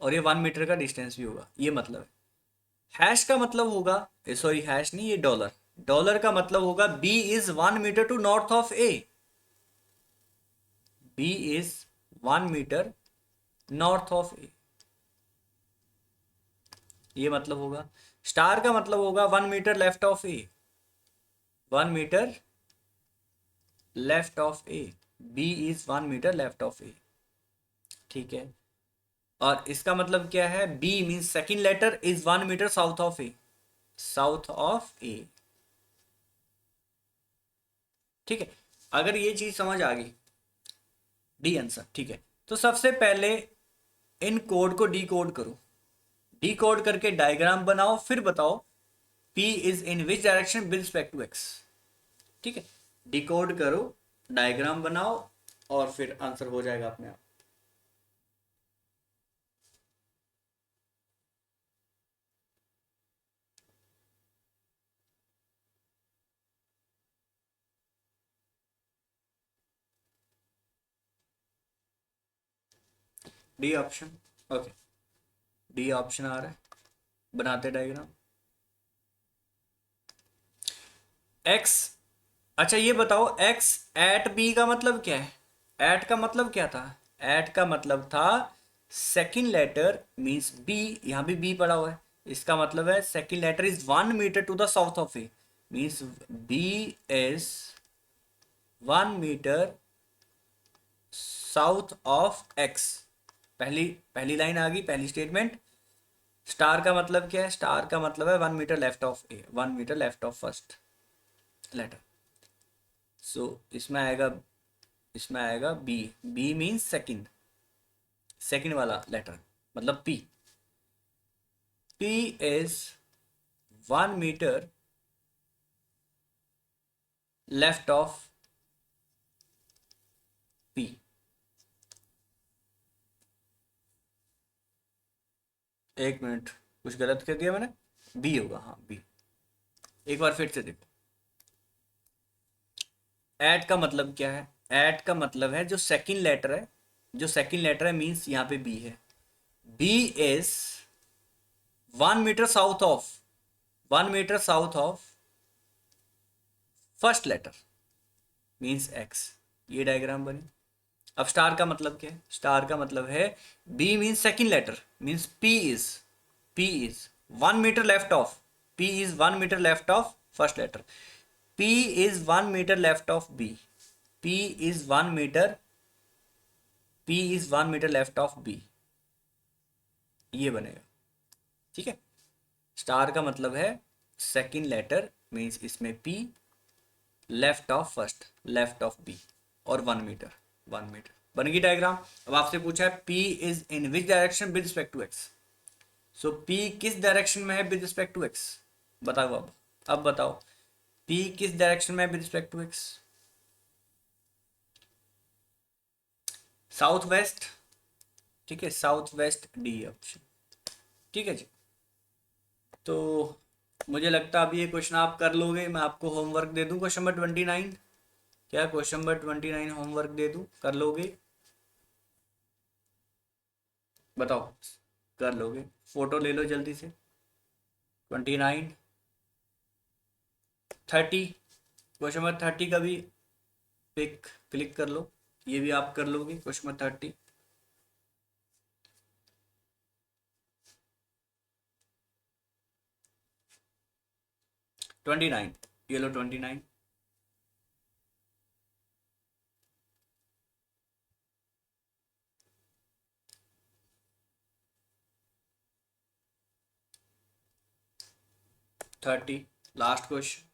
और ये 1 मीटर का डिस्टेंस भी होगा, ये मतलब है। हैश का मतलब होगा, सॉरी हैश नहीं, ये डॉलर, डॉलर का मतलब होगा B is 1 metre to north of A, B is 1 metre north of A, ये मतलब होगा। स्टार का मतलब होगा 1 metre left of A, 1 metre left of A, B is 1 metre left of A, ठीक है। और इसका मतलब क्या है? B means second letter is 1 metre south of A, south of A, ठीक है। अगर ये चीज समझ आ गई, डी आंसर, ठीक है। तो सबसे पहले इन कोड को डी कोड करो, डी कोड करके डायग्राम बनाओ, फिर बताओ P is in which direction with respect to x। ठीक है, डिकोड करो, डायग्राम बनाओ और फिर आंसर हो जाएगा अपने आप। D option, okay, D option आ रहा है, बनाते डायग्राम। x, अच्छा ये बताओ x एट b का मतलब क्या है? एट का मतलब क्या था? एट का मतलब था सेकंड लेटर मींस b, यहाँ भी b पड़ा हुआ है, इसका मतलब है second letter is 1 metre to the south of a, means b is 1 metre south of x। पहली पहली लाइन आ गई, पहली स्टेटमेंट। स्टार का मतलब क्या है? स्टार का मतलब है 1 metre left of A, 1 metre left of first letter. So इसमें आएगा B, B means second, second वाला लेटर मतलब P. P is 1 metre left of P. एक मिनट, कुछ गलत कर दिया मैंने, बी होगा, हाँ बी। एक बार फिर से देखो, एट का मतलब क्या है? एट का मतलब है जो सेकंड लेटर है, जो सेकंड लेटर है मीन्स यहाँ पे बी है। B is 1 metre south of, 1 metre south of first letter means X. ये डायग्राम बनी। अब स्टार का मतलब क्या है? स्टार का मतलब है B means second letter means P is 1 metre left of, P is 1 metre left of first letter, P is 1 metre left of B, P is 1 metre, P is 1 metre left of B. ये बनेगा, ठीक है। Star का मतलब है second letter means इसमें P, left of first, left of B, और 1 metre, 1 metre बन गई डायग्राम। अब आपसे पूछा है P is in which direction with respect to X. So P किस डायरेक्शन में है विद रिस्पेक्ट टू एक्स? बताओ अब बताओ पी किस डायरेक्शन में है with respect to X? South west, ठीक है, साउथ वेस्ट, डी ऑप्शन, ठीक है जी। तो मुझे लगता है अभी ये क्वेश्चन आप कर लोगे, मैं आपको होमवर्क दे दूं क्वेश्चन नंबर 29। क्या क्वेश्चन नंबर 29 होमवर्क दे दूं, कर लोगे? बताओ, कर लोगे? फोटो ले लो जल्दी से। 29, 30, क्वेश्चन नंबर 30 का भी पिक क्लिक कर लो, ये भी आप कर लोगे क्वेश्चन नंबर 30। 29, ये लो 29। Thirty, last question.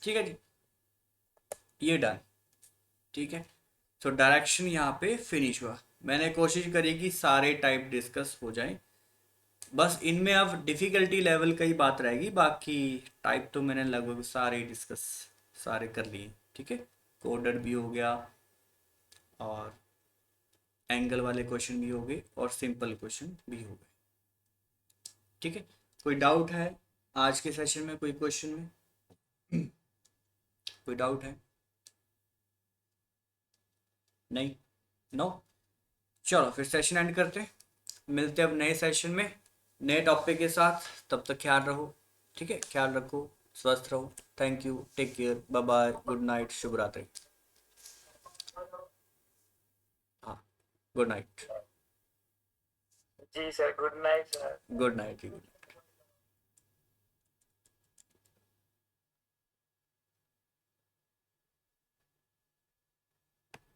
ठीक है जी, ये डन, ठीक है। तो डायरेक्शन यहाँ पे फिनिश हुआ। मैंने कोशिश करी कि सारे टाइप डिस्कस हो जाएं, बस इनमें अब डिफ़िकल्टी लेवल का ही बात रहेगी, बाकी टाइप तो मैंने लगभग सारे डिस्कस सारे कर लिए, ठीक है। कोडेड भी हो गया और एंगल वाले क्वेश्चन भी हो गए और सिंपल क्वेश्चन भी हो गए, ठीक है। कोई डाउट है आज के सेशन में? कोई क्वेश्चन में कोई डाउट है? नहीं, नो। चलो फिर सेशन एंड करते हैं, मिलते हैं अब नए सेशन में नए टॉपिक के साथ। तब तक ख्याल रहो, ठीक है, ख्याल रखो, स्वस्थ रहो। Thank you, take care, bye bye, good night, शुभ रात्रि। हाँ, गुड नाइट। जी sir, good night sir. Good night, good night.